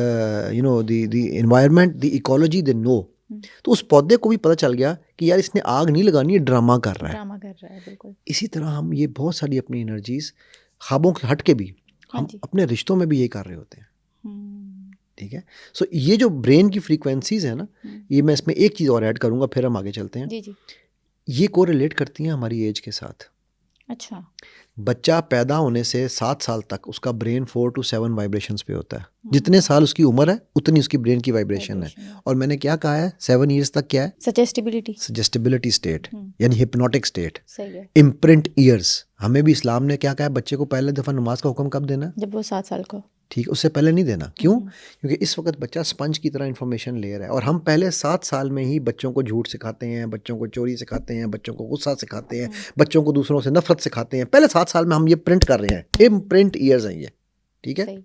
environment, the ecology, they know. तो उस पौधे को भी पता चल गया कि यार इसने आग नहीं लगानी है, ड्रामा कर रहा है। बिल्कुल। इसी तरह हम ये बहुत सारी अपनी एनर्जीज ख्वाबों के हट के भी हम अपने रिश्तों में भी ये कर रहे होते हैं, ठीक है। सो ये जो ब्रेन की फ्रीक्वेंसीज है ना, ये मैं इसमें एक चीज़ और ऐड करूँगा, फिर हम आगे चलते हैं। जी जी। ये कोरिलेट करती हैं हमारी एज के साथ। अच्छा। बच्चा पैदा होने से 7 साल तक उसका ब्रेन 4 to 7 वाइब्रेशंस पे होता है। जितने साल उसकी उम्र है उतनी उसकी ब्रेन की वाइब्रेशन है। और मैंने क्या कहा है, 7 ईयर्स तक क्या है, सजेस्टिबिलिटी स्टेट, यानी हिप्नोटिक स्टेट, इम्प्रिंट ईयर्स। हमें भी इस्लाम ने क्या कहा है, बच्चे को पहले दफ़ा नमाज का हुक्म कब देना है, जब वो 7 साल का। ठीक, उससे पहले नहीं देना। क्यों? क्योंकि इस वक्त बच्चा स्पंज की तरह इन्फॉर्मेशन ले रहा है, और हम पहले 7 साल में ही बच्चों को झूठ सिखाते हैं, बच्चों को चोरी सिखाते हैं, बच्चों को गुस्सा सिखाते हैं, बच्चों को दूसरों से नफरत सिखाते हैं। पहले 7 साल में हम ये प्रिंट कर रहे हैं, इम्प्रिंट ईयर्स हैं ये, ठीक है।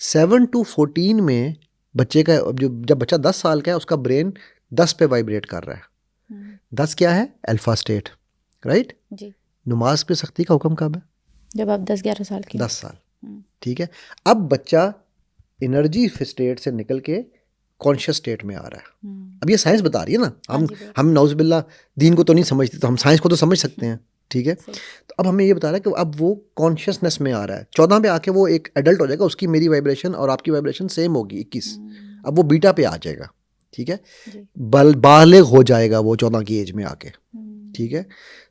7 to 14 में बच्चे का जब बच्चा 10 साल का है, उसका ब्रेन 10 पे वाइब्रेट कर रहा है। 10 क्या है, अल्फा स्टेट, राइट जी। नमाज पे सख्ती का हुक्म कब है, जब आप 10-11 साल के, 10 साल, ठीक है। अब बच्चा एनर्जी स्टेट से निकल के कॉन्शियस स्टेट में आ रहा है। अब ये साइंस बता रही है ना, हम नौज़ुबिल्लाह दीन को तो नहीं समझते, तो हम साइंस को तो समझ सकते हैं, ठीक है। तो अब हमें ये बता रहा है कि अब वो कॉन्शियसनेस में आ रहा है। 14 पे आके वो एक एडल्ट हो जाएगा, उसकी मेरी वाइब्रेशन और आपकी वाइब्रेशन सेम होगी 21। अब वो बीटा पे आ जाएगा, ठीक है, बालिग हो जाएगा वो 14 की एज में आके, ठीक है।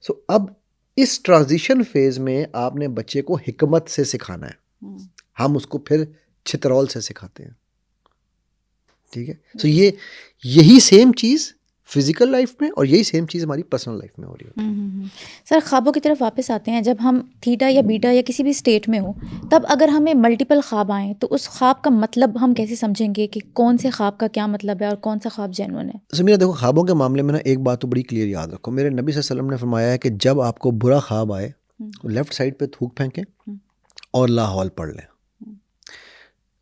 सो अब इस ट्रांजिशन फेज में आपने बच्चे को हिकमत से सिखाना है, हम उसको फिर छितरौल से सिखाते हैं, ठीक है। सो यही सेम चीज़ फिजिकल लाइफ में और यही सेम चीज़ हमारी पर्सनल लाइफ में हो रही है। सर, ख्वाबों की तरफ वापस आते हैं। जब हम थीटा या बीटा या किसी भी स्टेट में हो, तब अगर हमें मल्टीपल ख्वाब आएँ तो उस ख्वाब का मतलब हम कैसे समझेंगे कि कौन से ख्वाब का क्या मतलब है और कौन सा ख्वाब जेन्युइन है? समीरा देखो, ख्वाबों के मामले में ना एक बात तो बड़ी क्लियर याद रखो, मेरे नबी सल्लल्लाहु अलैहि वसल्लम ने फरमाया है कि जब आपको बुरा ख्वाब आए, लेफ्ट साइड पे थूक फेंकें और ला हौल पढ़ लें,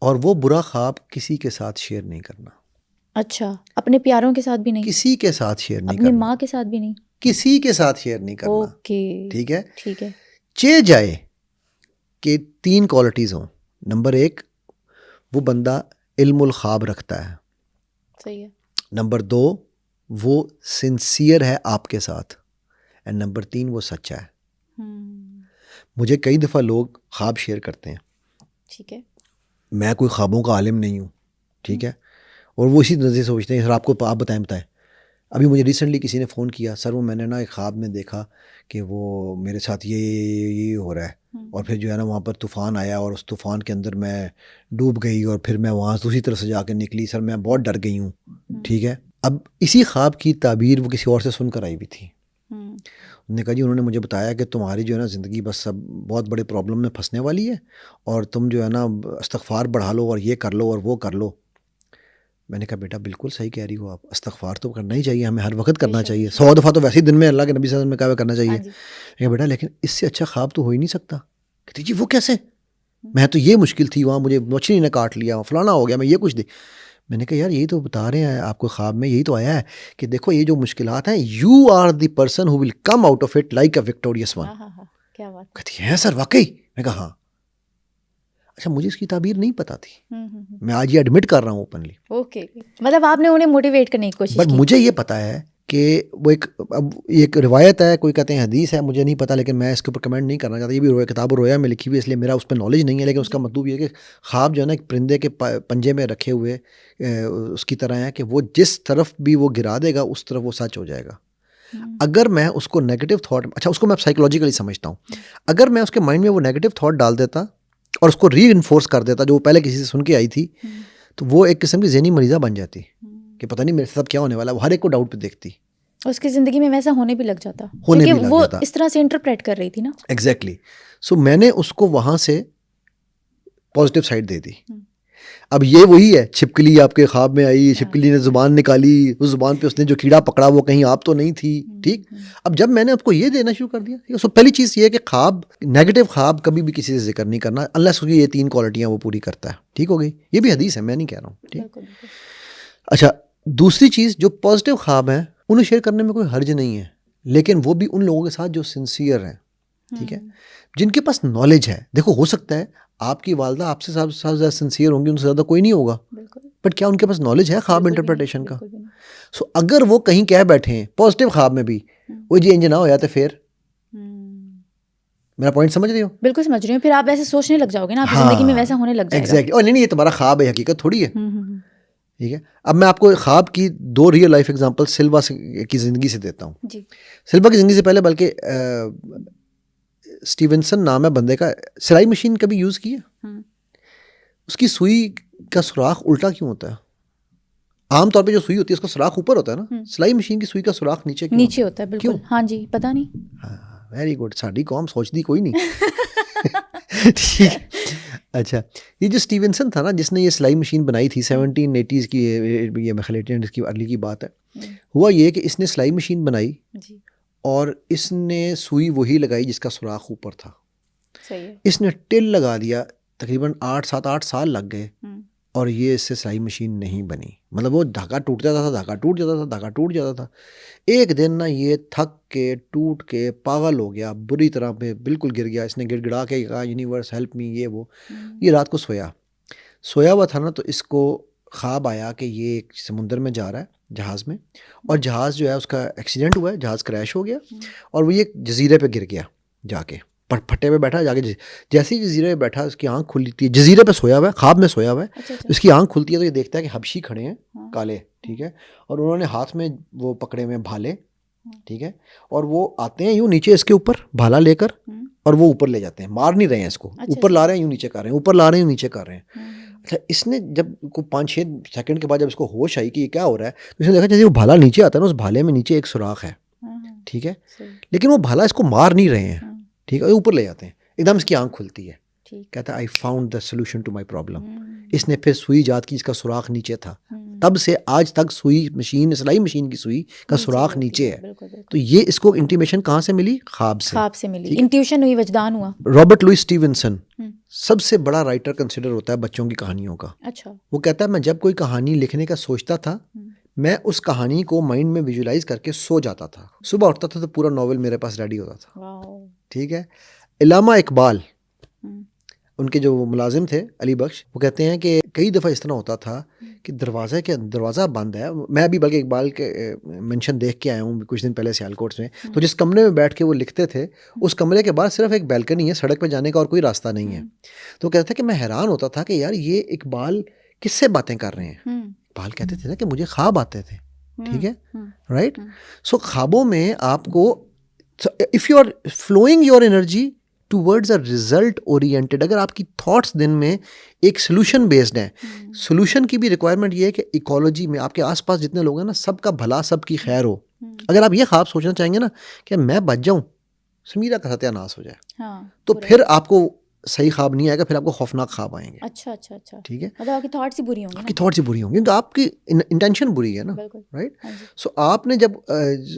और वो बुरा ख्वाब किसी के साथ शेयर नहीं करना। अच्छा, अपने प्यारों के साथ भी नहीं, किसी के साथ शेयर नहीं करना, अपनी माँ के साथ भी नहीं, किसी के साथ शेयर नहीं करना, ओके, ठीक है, ठीक है। चे जाए कि 3 क्वालिटीज़ हों। नंबर 1, वो बंदा इल्मुल ख्वाब रखता है, सही है। नंबर 2, वो सिंसियर है आपके साथ, एंड नंबर 3, वो सच्चा है। मुझे कई दफ़ा लोग ख्वाब शेयर करते हैं, ठीक है, मैं कोई ख्वाबों का आलिम नहीं हूँ, ठीक है, और वो इसी नज़र सोचते हैं, सर आप बताएं। अभी मुझे रिसेंटली किसी ने फ़ोन किया, सर वो मैंने ना एक ख्वाब में देखा कि वो मेरे साथ ये हो रहा है, और फिर जो है ना वहाँ पर तूफ़ान आया और उस तूफ़ान के अंदर मैं डूब गई, और फिर मैं वहाँ दूसरी तरफ से जाकर निकली, सर मैं बहुत डर गई हूँ, ठीक है। अब इसी ख्वाब की ताबीर वो किसी और से सुनकर आई हुई थी। उन्होंने कहा जी, उन्होंने मुझे बताया कि तुम्हारी जो है ना ज़िंदगी बस सब बहुत बड़े प्रॉब्लम में फंसने वाली है, और तुम जो है ना इस्तग़फ़ार बढ़ा लो और ये कर लो और वो कर लो। मैंने कहा बेटा बिल्कुल सही कह रही हो आप, इस्तग़फ़ार तो करना ही चाहिए, हमें हर वक्त करना चाहिए, 100 दफ़ा तो वैसे ही दिन में अल्लाह के नबी सल्लल्लाहु अलैहि वसल्लम ने कहा करना चाहिए। कहा बेटा लेकिन इससे अच्छा ख्वाब तो हो ही नहीं सकता। कहती जी वो कैसे, मैं तो ये मुश्किल थी, वहाँ मुझे मछली ने काट लिया, फलाना हो गया, मैं ये कुछ दे। मैंने कहा यार यही तो बता रहे हैं आपको, ख्वाब में यही तो आया है कि देखो ये जो मुश्किलात हैं, you are the person who will come out of it like a victorious one. क्या बात। कहती है सर वाकई? मैं कहा हाँ। अच्छा, मुझे इसकी ताबीर नहीं पता थी, मैं आज ये एडमिट कर रहा हूँ ओपनली। ओके, मतलब आपने उन्हें मोटिवेट करने की कोशिश की। बट मुझे ये पता है कि वो एक रिवायत है, कोई कहते हैं हदीस है, मुझे नहीं पता, लेकिन मैं इसके ऊपर कमेंट नहीं करना चाहता। ये भी किताब रोया में लिखी हुई है, इसलिए मेरा उस पर नॉलेज नहीं है, लेकिन उसका मतलब ये है कि ख्वाब जो है ना एक परिंदे के पंजे में रखे हुए उसकी तरह है कि वो जिस तरफ भी वो गिरा देगा उस तरफ वो सच हो जाएगा। अगर मैं उसको नेगेटिव थॉट, अच्छा उसको मैं साइकोलॉजिकली समझता हूँ, अगर मैं उसके माइंड में वो नेगेटिव थॉट डाल देता और उसको री इन्फोर्स कर देता जो वो पहले किसी से सुन के आई थी, तो वो एक किस्म की ज़हनी मरीज़ा बन जाती कि पता नहीं मेरे साथ क्या होने वाला है। वो हर एक को डाउट पे देखती, उसकी ज़िंदगी में वैसा होने भी लग जाता, क्योंकि वो इस तरह से इंटरप्रेट कर रही थी ना। एग्जैक्टली। सो मैंने उसको वहाँ से पॉजिटिव साइड दे दी। अब ये वही है, छिपकली आपके ख्वाब में आई, छिपकली ने ज़ुबान निकाली, उस ज़ुबान पे उसने जो कीड़ा पकड़ा वो कहीं आप तो नहीं थी, ठीक। अब जब मैंने उसको ये देना शुरू कर दिया, तो पहली चीज़ ये है कि ख्वाब, नेगेटिव ख्वाब कभी भी किसी से जिक्र नहीं करना अनलेस उसकी ये 3 क्वालिटियाँ वो पूरी करता है, ठीक हो गई। ये भी हदीस है, मैं नहीं कह रहा हूँ, ठीक। अच्छा, दूसरी चीज़, जो पॉजिटिव ख्वाब हैं उन्हें शेयर करने में कोई हर्ज नहीं है, लेकिन वो भी उन लोगों के साथ जो सिंसियर हैं, ठीक है, जिनके पास नॉलेज है। देखो हो सकता है आपकी वालदा आपसे ज़्यादा सिंसियर होंगी, उनसे ज़्यादा कोई नहीं होगा, बट क्या उनके पास नॉलेज है ख्वाब इंटरप्रिटेशन का? सो अगर वो कहीं कह बैठे हैं पॉजिटिव ख्वाब में भी, वो जी इंज ना हो जाते फिर मेरा पॉइंट समझ रही हो? बिल्कुल समझ रही हूँ। फिर आप वैसे सोचने लग जाओगे ना, आपकी जिंदगी में वैसा होने लग जाएगा। एग्जैक्टली। और नहीं, ये तुम्हारा ख्वाब है, हकीकत थोड़ी है। ठीक है। अब मैं आपको ख्वाब की 2 रियल लाइफ एग्जांपल सिल्वा की ज़िंदगी से देता हूँ जी। सिल्वा की ज़िंदगी से पहले, बल्कि स्टीवनसन नाम है बंदे का। सिलाई मशीन कभी यूज़ की है? उसकी सुई का सुराख उल्टा क्यों होता है? आमतौर पे जो सुई होती है उसका सुराख ऊपर होता है ना, सिलाई मशीन की सुई का सुराख नीचे क्यों होता है? बिल्कुल। हाँ जी, पता नहीं। हाँ, वेरी गुड। साड़ी कौम सोचती कोई नहीं। ठीक। अच्छा, ये जो स्टीवनसन था ना, जिसने ये सिलाई मशीन बनाई थी 1780s की, ये मैं 1800s की अर्ली की बात है। हुआ ये कि इसने सिलाई मशीन बनाई जी। और इसने सुई वही लगाई जिसका सुराख ऊपर था। सही है। इसने टिल लगा दिया, तकरीबन 8 साल लग गए और ये इससे सिलाई मशीन नहीं बनी। मतलब वो धागा टूट जाता था, धागा टूट जाता था, धागा टूट जाता था। एक दिन ना ये थक के टूट के पागल हो गया, बुरी तरह पे बिल्कुल गिर गया। इसने गिड़गिड़ा के कहा यूनिवर्स हेल्प मी, ये वो। ये रात को सोया हुआ था ना, तो इसको ख्वाब आया कि ये एक समुंदर में जा रहा है जहाज़ में, और जहाज़ जो है उसका एक्सीडेंट हुआ है, जहाज़ क्रैश हो गया और वो ये जजीरे पे गिर गया जाके, फट्टे पे बैठा जाके। जैसे ही जजीरे पे बैठा, उसकी आंख खुलती है, जजीरे पे सोया हुआ है, ख्वाब में सोया हुआ है। अच्छा। उसकी आंख खुलती है तो ये देखता है कि हबशी खड़े हैं, काले, ठीक है, और उन्होंने हाथ में वो पकड़े हुए भाले, ठीक है, और वो आते हैं यूँ नीचे इसके ऊपर भाला लेकर, और वो ऊपर ले जाते हैं। मार नहीं रहे हैं इसको, ऊपर ला रहे हैं, यूँ नीचे कर रहे हैं, ऊपर ला रहे हैं, यूँ नीचे कर रहे हैं। अच्छा, इसने जब को 5-6 सेकंड के बाद जब इसको होश आई कि ये क्या हो रहा है, तो इसने देखा जैसे वो भाला नीचे आता है ना, उस भाले में नीचे एक सुराख है, ठीक है, लेकिन वो भाला इसको मार नहीं रहे हैं, ठीक है, ऊपर ले जाते हैं। एकदम इसकी आंख खुलती है, कहता है I found the solution to my problem. इसने फिर सुई याद की, इसका सुराख नीचे था। तब से आज तक सुई मशीन, सिलाई मशीन की सुई का सुराख नीचे है। तो ये इसको इंटीमेशन कहाँ से मिली? ख्वाब से मिली। इंट्यूशन हुई, वजदान हुआ। रॉबर्ट लुइस स्टीवनसन सबसे बड़ा राइटर कंसिडर होता है बच्चों की कहानियों का। अच्छा। वो कहता है मैं जब कोई कहानी लिखने का सोचता था, मैं उस कहानी को माइंड में विजुलाइज करके सो जाता था। सुबह उठता था तो पूरा नॉवेल मेरे पास रेडी होता था। ठीक है। इलामा इकबाल, उनके जो मुलाजिम थे अली बख्श, वो कहते हैं कि कई दफ़ा इस तरह होता था कि दरवाज़ा बंद है। मैं अभी बल्कि इकबाल के मेंशन देख के आया हूँ कुछ दिन पहले सियालकोट में। तो जिस कमरे में बैठ के वो लिखते थे, उस कमरे के बाहर सिर्फ एक बैल्कनी है, सड़क पे जाने का और कोई रास्ता नहीं है। तो कहते थे कि मैं हैरान होता था कि यार ये इकबाल किससे बातें कर रहे हैं। इकबाल कहते थे ना कि मुझे ख्वाब आते थे, ठीक है, राइट। सो ख्वाबों में आपको, if you are flowing your energy towards a result oriented, अगर आपकी थॉट्स दिन में एक सोल्यूशन बेस्ड है, सोल्यूशन की भी रिक्वायरमेंट ये है कि इकोलॉजी में आपके आसपास जितने लोग हैं ना, सबका भला, सबकी खैर हो। अगर आप ये ख्वाब सोचना चाहेंगे ना कि मैं बच जाऊं, समीरा का सत्यानाश हो जाए, तो फिर आपको सही ख्वाब नहीं आएगा, फिर आपको खौफनाक ख्वाब आएंगे। अच्छा। ठीक है, मतलब आपकी थॉट्स ही बुरी होंगी, आपकी थॉट्स ही बुरी होंगी क्योंकि आपकी इंटेंशन बुरी है ना, राइट। सो आपने जब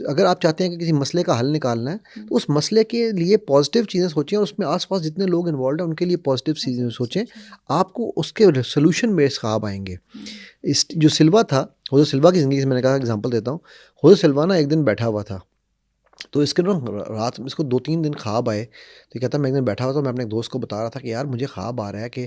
अगर आप चाहते हैं कि किसी मसले का हल निकालना है, तो उस मसले के लिए पॉजिटिव चीज़ें सोचें और उसमें आसपास जितने लोग इन्वॉल्व हैं उनके लिए पॉजिटिव चीज़ें सोचें, आपको उसके सोल्यूशन बेस्ड ख्वाब आएंगे। इस जो सिल्वा था, हुज़ैर सिल्वा की ज़िंदगी से मैंने कहा एग्जाम्पल देता हूँ। हुज़ैर सिल्वा ना एक दिन बैठा हुआ था, तो इसके ना रात में इसको 2-3 दिन ख्वाब आए। तो कहता मैं एक दिन बैठा हुआ था, मैं अपने दोस्त को बता रहा था कि यार मुझे ख्वाब आ रहा है कि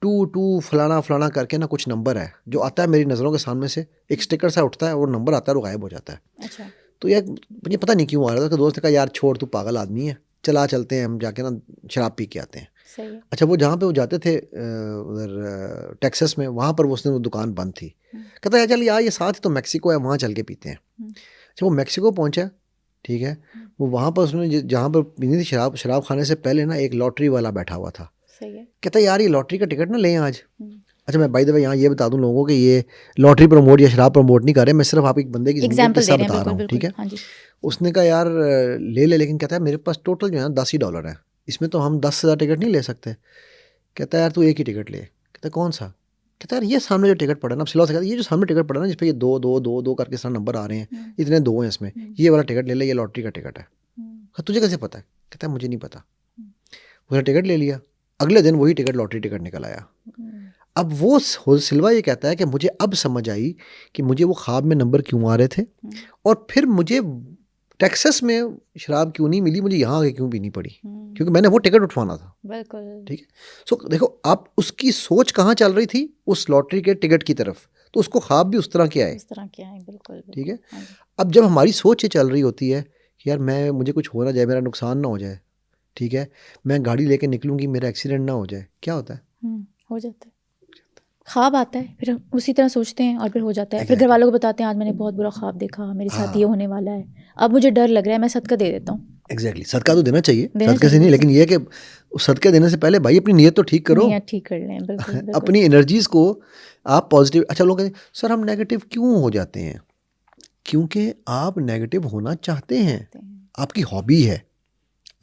2 फलाना करके ना कुछ नंबर है जो आता है मेरी नज़रों के सामने से, एक स्टिकर सा उठता है, वो नंबर आता है, वो गायब हो जाता है। अच्छा। तो यार मुझे पता नहीं क्यों आ रहा था। दोस्त ने कहा यार छोड़, तू पागल आदमी है, चलते हैं हम जाके ना शराब पी के आते हैं। सही है। अच्छा, वो जहाँ पे वो जाते थे उधर टेक्सास में, वहाँ पर उसने वो दुकान बंद थी। कहता है चल यार ये साथ ही तो मैक्सिको है, वहाँ चल के पीते हैं। अच्छा, वो मैक्सिको पहुँचा, ठीक है, वो वहाँ पर उसने जहाँ पर पीनी थी शराब खाने से पहले ना एक लॉटरी वाला बैठा हुआ था। सही है। कहता यार ये लॉटरी का टिकट ना लें आज। अच्छा, मैं बाय द वे यहाँ ये बता दूं लोगों को कि ये लॉटरी प्रमोट या शराब प्रमोट नहीं कर रहे, मैं सिर्फ आप एक बंदे की जिंदगी का किस्सा बता रहा हूँ, ठीक है। उसने कहा यार ले लेकिन कहता है मेरे पास टोटल जो है ना $10 है, इसमें तो हम 10,000 टिकट नहीं ले सकते। कहता है यार तू एक ही टिकट ले। कहता कौन सा? कहता यार ये सामने जो टिकट पड़ा ना, सिलवा से कहता ये जो सामने टिकट पड़ा ना जिस पे ये 2 करके सारे नंबर आ रहे हैं, इतने 2 हैं इसमें, ये वाला टिकट ले ले, ये लॉटरी का टिकट है। तुझे कैसे पता है? कहता है मुझे नहीं पता। उसने टिकट ले लिया, अगले दिन वही टिकट लॉटरी टिकट निकल आया। अब वो सिल्वा ये कहता है कि मुझे अब समझ आई कि मुझे वो ख्वाब में नंबर क्यों आ रहे थे, और फिर मुझे टेक्सास में शराब क्यों नहीं मिली, मुझे यहाँ आके क्यों पीनी पड़ी, क्योंकि मैंने वो टिकट उठवाना था। बिल्कुल ठीक है। सो देखो आप उसकी सोच कहाँ चल रही थी, उस लॉटरी के टिकट की तरफ, तो उसको ख्वाब भी उस तरह के आए। बिल्कुल ठीक है। अब जब हमारी सोच ये चल रही होती है कि यार मुझे कुछ हो ना जाए, मेरा नुकसान ना हो जाए, ठीक है, मैं गाड़ी लेके निकलूंगी, मेरा एक्सीडेंट ना हो जाए, क्या होता है? हो जाता है, ख्वाब आता है, फिर हम उसी तरह सोचते हैं और फिर हो जाता है। फिर Exactly. घर वालों को बताते हैं आज मैंने बहुत बुरा ख्वाब देखा, मेरे साथ हाँ। ये होने वाला है, अब मुझे डर लग रहा है, मैं सदका दे देता हूँ। एग्जैक्टली, सदका तो देना चाहिए, देना सदके से चाहिए, नहीं, बिल्कुल। लेकिन ये है कि सदका देने से पहले भाई अपनी नीयत तो ठीक करो, नियत ठीक कर लें, बिल्कुल बिल्कुल। अपनी एनर्जीज को आप पॉजिटिव। अच्छा, लोग कहते हैं सर हम नेगेटिव क्यों हो जाते हैं? क्योंकि आप नेगेटिव होना चाहते हैं, आपकी हॉबी है,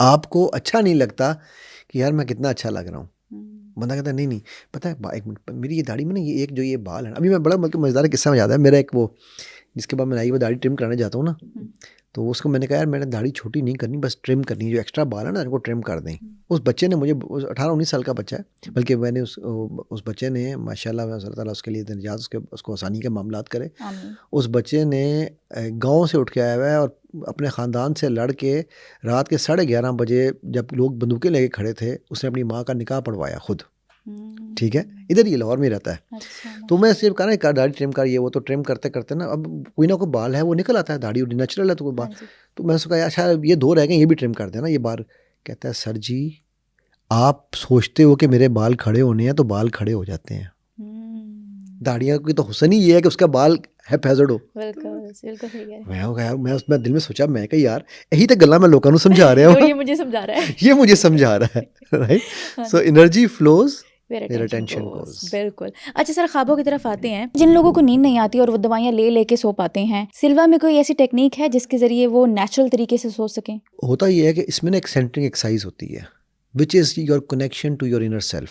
आपको अच्छा नहीं लगता कि यार मैं कितना अच्छा लग रहा हूँ। बंदा कहता है नहीं नहीं, पता है एक मिनट, मेरी ये दाढ़ी में ना ये एक जो ये बाल है, अभी मैं बड़ा मतलब मज़ेदार किस्सा में याद है मेरा, एक वो जिसके बाद मैं आई वो दाढ़ी ट्रिम कराने जाता हूँ ना, तो उसको मैंने कहा यार मैंने दाढ़ी छोटी नहीं करनी, बस ट्रिम करनी है, जो एक्स्ट्रा बाल है ना उनको ट्रिम कर दें। उस बच्चे ने मुझे, 18-19 साल का बच्चा है, बल्कि मैंने उस बच्चे ने माशाल्लाह अल्लाह ताला उसके लिए निजात उसको आसानी के मामलात करे। उस बच्चे ने गांव से उठ के आया हुआ है और अपने ख़ानदान से लड़ के रात के 11:30 बजे जब लोग बंदूकें लेके खड़े थे, उसने अपनी माँ का निकाह पढ़वाया खुद। ठीक है, इधर ही लाहौर में रहता है। अच्छा, तो मैं सिर्फ कहा ना दाढ़ी ट्रिम कर, ये वो तो ट्रिम करते करते ना अब कोई ना कोई बाल है वो निकल आता है, दाढ़ी नेचुरल है तो कोई बाल। तो मैंने उसको कहा अच्छा ये 2 रह गए, ये भी ट्रिम कर देना ये बाल। कहता है सर जी आप सोचते हो कि मेरे बाल खड़े होने हैं तो बाल खड़े हो जाते हैं, दाढ़ियाँ की तो हुस्न ही ये है कि उसका बाल है फैजड हो। मैं उसमें दिल में सोचा, मैं कहा यार यही तो गल्ला मैं लोगों को समझा रहा हूँ, ये मुझे समझा रहा है, ये मुझे समझा रहा है, right. So energy flows where attention goes. बिल्कुल। अच्छा सर, ख्वाबों की तरफ आते हैं। जिन लोगों को नींद नहीं आती और वो दवाइयाँ ले लेके सो पाते हैं, सिल्वा में कोई ऐसी टेक्निक है जिसके जरिए वो नेचुरल तरीके से सो सकें? होता ये है कि इसमें ना एक सेंटरिंग एक्सरसाइज होती है which is your connection to your inner self.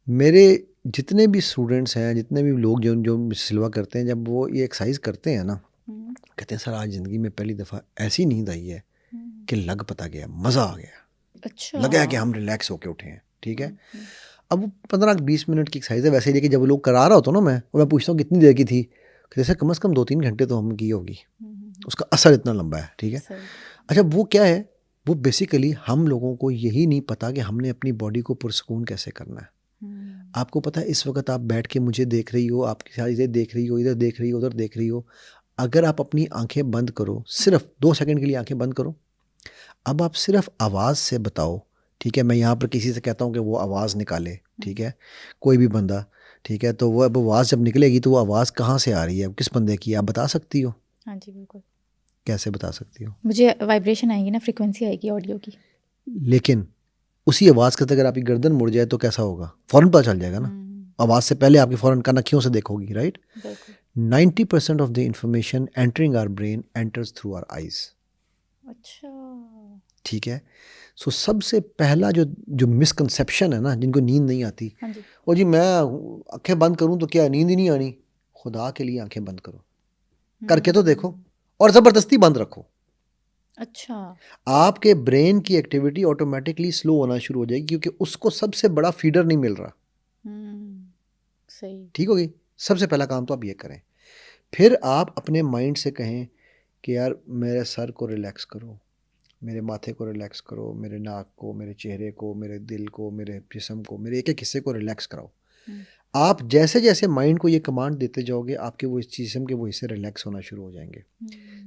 मेरे जितने भी स्टूडेंट्स हैं, जितने भी लोग जो जो सिल्वा करते हैं, जब वो ये एक्सरसाइज करते हैं ना, कहते हैं सर आज ज़िंदगी में पहली दफ़ा ऐसी नींद आई है कि लग पता गया, मज़ा आ गया। अच्छा, लगा कि हम रिलैक्स होके उठे हैं। ठीक है, अब वो 15-20 मिनट की एक्सरसाइज है वैसे, लेकिन जब लोग करा रहा होता ना मैं, और मैं पूछता हूँ कितनी देर की थी, जैसे कम से कम 2-3 घंटे तो हम की होगी, उसका असर इतना लंबा है। ठीक है, अच्छा वो क्या है, वो बेसिकली हम लोगों को यही नहीं पता कि हमने अपनी बॉडी को पुरसकून कैसे करना है। आपको पता है इस वक्त आप बैठ के मुझे देख रही हो, आपकी सारी चीज़ें देख रही हो, इधर देख रही हो, उधर देख रही हो, अगर आप अपनी आंखें बंद करो, सिर्फ 2 सेकंड के लिए आंखें बंद करो, अब आप सिर्फ आवाज़ से बताओ। ठीक है, मैं यहाँ पर किसी से कहता हूँ कि वो आवाज़ निकाले, ठीक है, कोई भी बंदा, ठीक है, तो वो अब आवाज़ जब निकलेगी तो वो आवाज़ कहाँ से आ रही है, किस बंदे की, आप बता सकती हो? हाँ जी बिल्कुल। कैसे बता सकती हो? मुझे वाइब्रेशन आएगी ना, फ्रीक्वेंसी आएगी ऑडियो की। लेकिन उसी आवाज़ के साथ अगर आपकी गर्दन मुड़ जाए तो कैसा होगा? फ़ौरन पता चल जाएगा ना, आवाज़ से पहले आपकी फ़ौरन कान अखियों से देखोगी, right. 90% of the information entering our brain enters through our eyes. अच्छा, ठीक है, सो सबसे पहला जो मिसकंसेप्शन है ना, जिनको नींद नहीं आती, और जी मैं आंखें बंद करूं तो क्या नींद ही नहीं आनी, खुदा के लिए आंखें बंद करो, करके तो देखो, और ज़बरदस्ती बंद रखो। अच्छा, आपके ब्रेन की एक्टिविटी ऑटोमेटिकली स्लो होना शुरू हो जाएगी, क्योंकि उसको सबसे बड़ा फीडर नहीं मिल रहा। सही, ठीक होगी। सबसे पहला काम तो आप ये करें, फिर आप अपने माइंड से कहें कि यार मेरे सर को रिलैक्स करो, मेरे माथे को रिलैक्स करो, मेरे नाक को, मेरे चेहरे को, मेरे दिल को, मेरे जिस्म को, मेरे एक एक हिस्से को रिलैक्स कराओ। आप जैसे जैसे माइंड को ये कमांड देते जाओगे, आपके वो जिस्म के वो हिस्से रिलैक्स होना शुरू हो जाएंगे।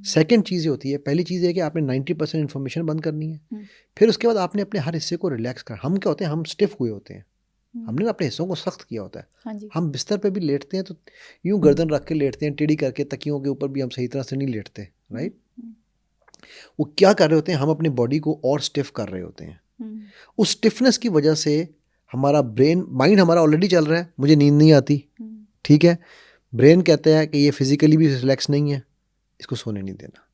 सेकंड चीज़ ये होती है, पहली चीज़ है कि आपने 90% इन्फॉर्मेशन बंद करनी है, फिर उसके बाद आपने अपने हर हिस्से को रिलैक्स कर। हम क्या होते हैं, हम स्टिफ हुए होते हैं, हमने अपने हिस्सों को सख्त किया होता है। हाँ, हम बिस्तर पे भी लेटते हैं तो यूं गर्दन रख के लेटते हैं, टेढ़ी करके, तकियों के ऊपर भी हम सही तरह से नहीं लेटते, राइट। वो क्या कर रहे होते हैं, हम अपनी बॉडी को और स्टिफ कर रहे होते हैं। उस स्टिफनेस की वजह से हमारा ब्रेन, माइंड हमारा ऑलरेडी चल रहा है, मुझे नींद नहीं आती, ठीक है, ब्रेन कहते हैं कि ये फिजिकली भी रिलैक्स नहीं है, इसको सोने नहीं देना।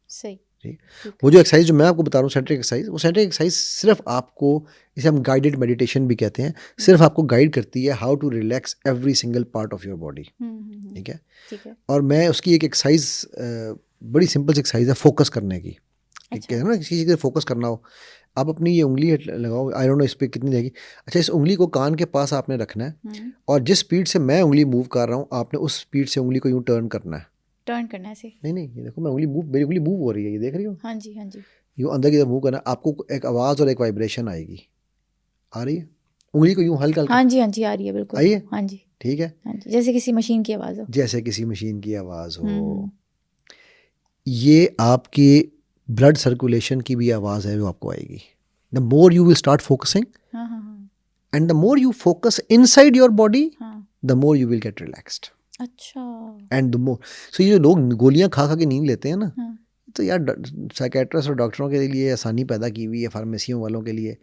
सही, ठीक। वो जो एक्सरसाइज जो मैं आपको बता रहा हूँ सेंट्रिक एक्सरसाइज, वो सेंट्रिक एक्सरसाइज सिर्फ आपको, इसे हम गाइडेड मेडिटेशन भी कहते हैं, सिर्फ आपको गाइड करती है how to relax every single part of your body. ठीक है, और मैं उसकी एक एक्सरसाइज, बड़ी सिंपल सी एक्सरसाइज है फोकस करने की। कहते हैं ना किसी चीज़ पे फोकस करना हो, आप अपनी ये उंगली लगाओ, आई डोंट नो इस पर कितनी जाएगी। अच्छा, इस उंगली को कान के पास आपने रखना है, और जिस स्पीड से मैं उंगली मूव कर रहा हूँ, आपने उस स्पीड से उंगली को यूँ टर्न करना है। टर्न करना है ऐसे? नहीं, ये देखो मैं मेरी उंगली मूव हो रही है, ये देख रही हो? हाँ जी, हाँ जी। यूँ अंदर की तरफ मूव करना, आपको एक आवाज़ और एक वाइब्रेशन आएगी। आ रही है? उंगली को यूँ हल्का हल्का। हाँ जी, हाँ जी, आ रही है बिल्कुल। आई है? हाँ जी, ठीक है, हाँ जी, जैसे किसी मशीन की आवाज़ हो। जैसे किसी मशीन की आवाज़ हो। ये आपकी ब्लड सर्कुलेशन की भी आवाज़ है जो आपको आएगी. The more you will start focusing and the more you focus inside your body the more you will get relaxed. अच्छा. एंड द मोर, सो ये जो लोग गोलियां खा खा के नींद लेते हैं ना, तो यार साइकेट्रिस्ट और डॉक्टरों के लिए आसानी पैदा की हुई है, फार्मेसियों वालों के लिए.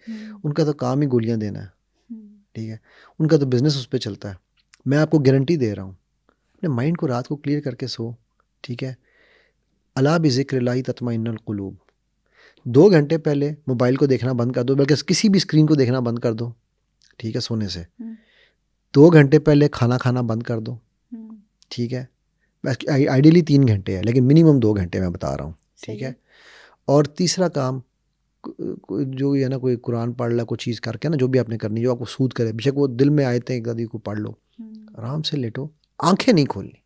उनका तो काम ही गोलियां देना है, ठीक है, उनका तो बिजनेस उस पर चलता है. मैं आपको गारंटी दे रहा हूँ, अपने माइंड को रात को क्लियर करके सो, ठीक है. अला बिज़िक्रिल्लाहि तत्मइन्नुल कुलूब. 2 घंटे पहले मोबाइल को देखना बंद कर दो, बल्कि किसी भी स्क्रीन को देखना बंद कर दो, ठीक है, सोने से 2 घंटे पहले खाना खाना बंद कर दो, ठीक है. आइडियली 3 घंटे है, लेकिन मिनिमम 2 घंटे मैं बता रहा हूँ, ठीक है. और तीसरा काम जो है ना, कोई कुरान पढ़ ला, कोई चीज़ करके ना, जो भी आपने करनी, जो आपको सूद करे, बेशक वो दिल में आए थे एक दादी को पढ़ लो, आराम से लेटो, आंखें नहीं खोलनी.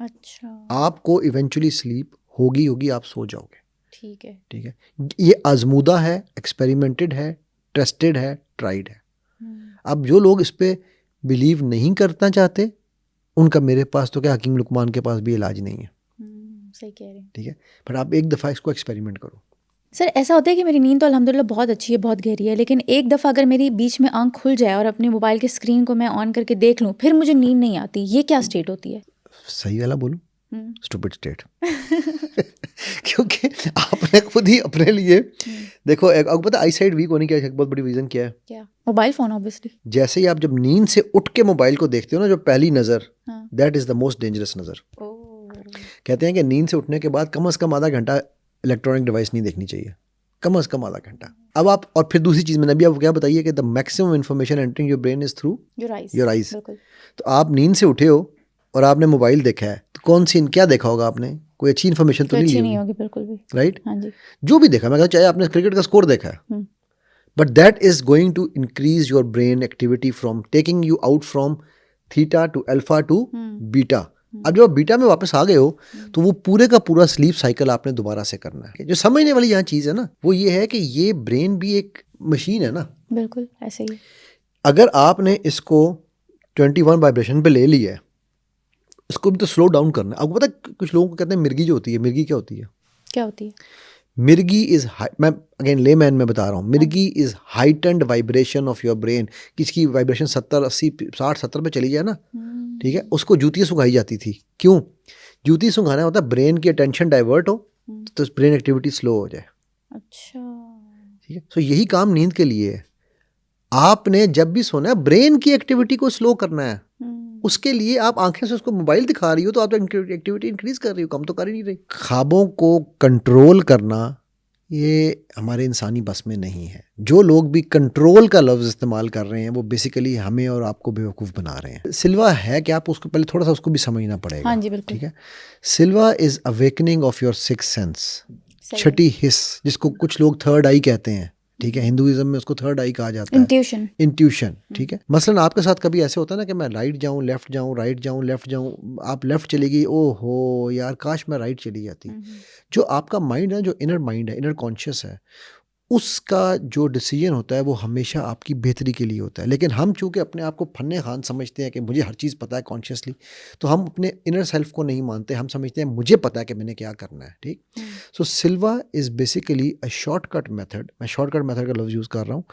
अच्छा. आपको इवेंचुअली स्लीप होगी, आप सो जाओगे. ठीक है. ठीक है, ये आजमूदा है, एक्सपेरिमेंटेड है, टेस्टेड है, ट्राइड है. अब जो लोग इस पे बिलीव नहीं करना चाहते, उनका मेरे पास तो क्या, हकीम लुकमान के पास भी इलाज नहीं है. सही कह रहे हैं. ठीक है, पर आप एक दफ़ा इसको एक्सपेरिमेंट करो. सर ऐसा होता है कि मेरी नींद तो अल्हम्दुलिल्लाह बहुत अच्छी है, बहुत गहरी है, लेकिन एक दफ़ा अगर मेरी बीच में आंख खुल जाए और अपने मोबाइल के स्क्रीन को मैं ऑन करके देख लूँ, फिर मुझे नींद नहीं आती, ये क्या स्टेट होती है? सही वाला बोलूं, स्टूपिड स्टेट. क्योंकि आपने खुद ही अपने लिए देखो, आपको पता आई साइड वीक होने की एक बहुत बड़ी रीज़न क्या है? क्या? Mobile phone obviously. जैसे ही आप जब नींद से उठ के मोबाइल को देखते हो ना, जो पहली नज़र, that is the most dangerous नज़र. कहते हैं कि नींद से उठने के बाद कम से कम आधा घंटा इलेक्ट्रॉनिक डिवाइस नहीं देखनी चाहिए, कम से कम आधा घंटा. अब आप, और फिर दूसरी चीज़ में नबी आपको क्या बताइए कि the maximum information entering your brain is through your eyes. तो आप नींद से उठे हो और आपने मोबाइल देखा है, तो कौन सी, क्या देखा होगा आपने? कोई अच्छी इन्फॉर्मेशन तो नहीं होगी, बिल्कुल भी. राइट. हाँ जी. जो भी देखा, मैं कहता, चाहे आपने क्रिकेट का स्कोर देखा है, but that is going to increase your brain activity from taking you out from theta to alpha to beta. अब जब आप बीटा में वापस आ गए हो, तो वो पूरे का पूरा स्लीप साइकिल आपने दोबारा से करना है. जो समझने वाली यहाँ चीज़ है ना, वो ये है कि ये ब्रेन भी एक मशीन है ना. बिल्कुल ऐसे ही. अगर आपने इसको 21 वाइब्रेशन पे ले लिया है, इसको भी तो स्लो डाउन करना है. आपको पता है, कुछ लोगों को कहते हैं मिर्गी जो होती है, मिर्गी क्या होती है? क्या होती है? मिर्गी इज, मैं अगेन लेमैन में बता रहा हूँ, मिर्गी is heightened vibration of your brain. किसकी वाइब्रेशन 70 80 60 70 पे चली जाए ना, ठीक है, उसको जूतियाँ सुखाई जाती थी. क्यों? जूती सुखाना होता है ब्रेन की अटेंशन डाइवर्ट हो, तो ब्रेन एक्टिविटी स्लो हो जाए. अच्छा. ठीक है, सो यही काम नींद के लिए है. आपने जब भी सोना है, ब्रेन की एक्टिविटी को स्लो करना है. उसके लिए आप आंखें से उसको मोबाइल दिखा रही हो, तो आप तो एक्टिविटी इंक्रीज कर रही हो, कम तो कर ही नहीं रही. ख्वाबों को कंट्रोल करना ये हमारे इंसानी बस में नहीं है. जो लोग भी कंट्रोल का लफ्ज़ इस्तेमाल कर रहे हैं, वो बेसिकली हमें और आपको बेवकूफ़ बना रहे हैं. सिल्वा है कि आप उसको पहले थोड़ा सा उसको भी समझना पड़ेगा. हाँ जी, बिल्कुल. ठीक है, Silva is awakening of your sixth sense, छठी हिस्स, जिसको कुछ लोग थर्ड आई कहते हैं. ठीक है, हिंदुइज्म में उसको थर्ड आई कहा जाता है, इंट्यूशन. ठीक है, मसलन आपके साथ कभी ऐसे होता है ना कि मैं राइट जाऊं, लेफ्ट जाऊं, राइट जाऊं, लेफ्ट जाऊं, आप लेफ्ट चली गई, ओहो यार काश मैं राइट चली जाती. जो आपका माइंड है, जो इनर माइंड है, इनर कॉन्शियस है, उसका जो डिसीजन होता है वो हमेशा आपकी बेहतरी के लिए होता है. लेकिन हम चूँकि अपने आप को फन्ने खान समझते हैं कि मुझे हर चीज़ पता है कॉन्शियसली, तो हम अपने इनर सेल्फ को नहीं मानते. हम समझते हैं मुझे पता है कि मैंने क्या करना है. ठीक, so Silva is basically a shortcut method. मैं शॉर्टकट मेथड का लफ्ज़ यूज़ कर रहा हूँ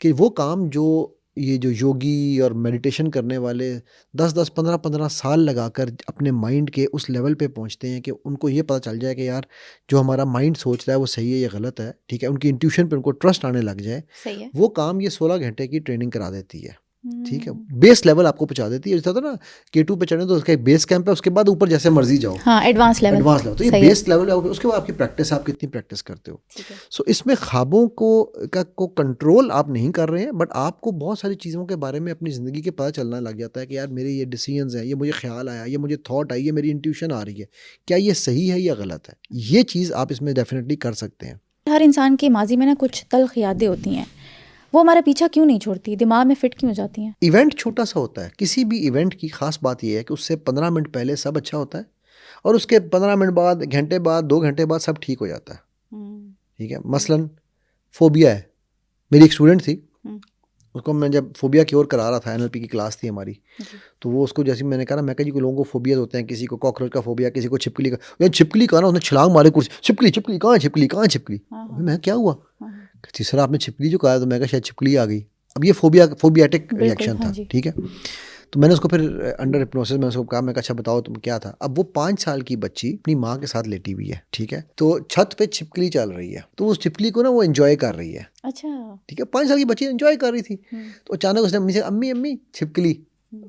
कि वो काम जो ये जो योगी और मेडिटेशन करने वाले 10-10 15-15 साल लगाकर अपने माइंड के उस लेवल पे पहुंचते हैं कि उनको ये पता चल जाए कि यार जो हमारा माइंड सोच रहा है वो सही है या गलत है. ठीक है, उनकी इंट्यूशन पे उनको ट्रस्ट आने लग जाए, सही है. वो काम ये 16 घंटे की ट्रेनिंग करा देती है. ठीक है, बेस लेवल आपको पहुंचा देती है. जैसा था ना K2 पे चढ़े तो उसका एक बेस कैंप है, उसके बाद ऊपर जैसे मर्जी जाओ. हाँ, एडवांस लेवल. तो ये बेस लेवल है. उसके बाद आपकी प्रैक्टिस, आप कितनी प्रैक्टिस करते हो. सो इसमें ख्वाबों को कंट्रोल आप नहीं कर रहे हैं, बट आपको बहुत सारी चीज़ों के बारे में अपनी ज़िंदगी के पता चलना लग जाता है कि यार मेरे ये डिसीजंस हैं, ये मुझे ख्याल आया, ये मुझे थॉट आई, ये मेरी इंट्यूशन आ रही है, क्या ये सही है या गलत है. ये चीज़ आप इसमें डेफिनेटली कर सकते हैं. हर इंसान के माजी में ना कुछ तल्ख यादें होती हैं, वो हमारा पीछा क्यों नहीं छोड़ती, दिमाग में फिट क्यों हो जाती हैं? इवेंट छोटा सा होता है. किसी भी इवेंट की खास बात यह है कि उससे 15 मिनट पहले सब अच्छा होता है, और उसके 15 मिनट बाद, घंटे बाद, 2 घंटे बाद सब ठीक हो जाता है. ठीक है, मसलन फोबिया है. मेरी एक स्टूडेंट थी, उसको मैं जब फोबिया क्योर करा रहा था, NLP की क्लास थी हमारी, तो वो उसको जैसे मैंने कहा ना, मैं कहा जी को लोगों को फोबिया होते हैं, किसी को कॉकरोच का फोबिया, किसी को छिपकली का, यार छिपकली का ना उसने छलांग मारे कुर्सी, छिपकली छिपकली कहाँ है, छिपकली कहाँ है छिपकली। मैं क्या हुआ, जी सर आपने छिपकली जो कहा, तो मैं कहा शायद छिपकली आ गई। अब ये फोबियाटिक रिएक्शन था, ठीक है। तो मैंने उसको फिर अंडर हिप्नोसिस में उसको कहा, मैं कहा अच्छा बताओ तुम क्या था। अब वो 5 साल की बच्ची अपनी माँ के साथ लेटी हुई है, ठीक है, तो छत पे छिपकली चल रही है, तो उस छिपकली को ना वो एंजॉय कर रही है। अच्छा, ठीक है, 5 साल की बच्ची एंजॉय कर रही थी। तो अचानक उसने अम्मी से, अम्मी अम्मी छिपकली।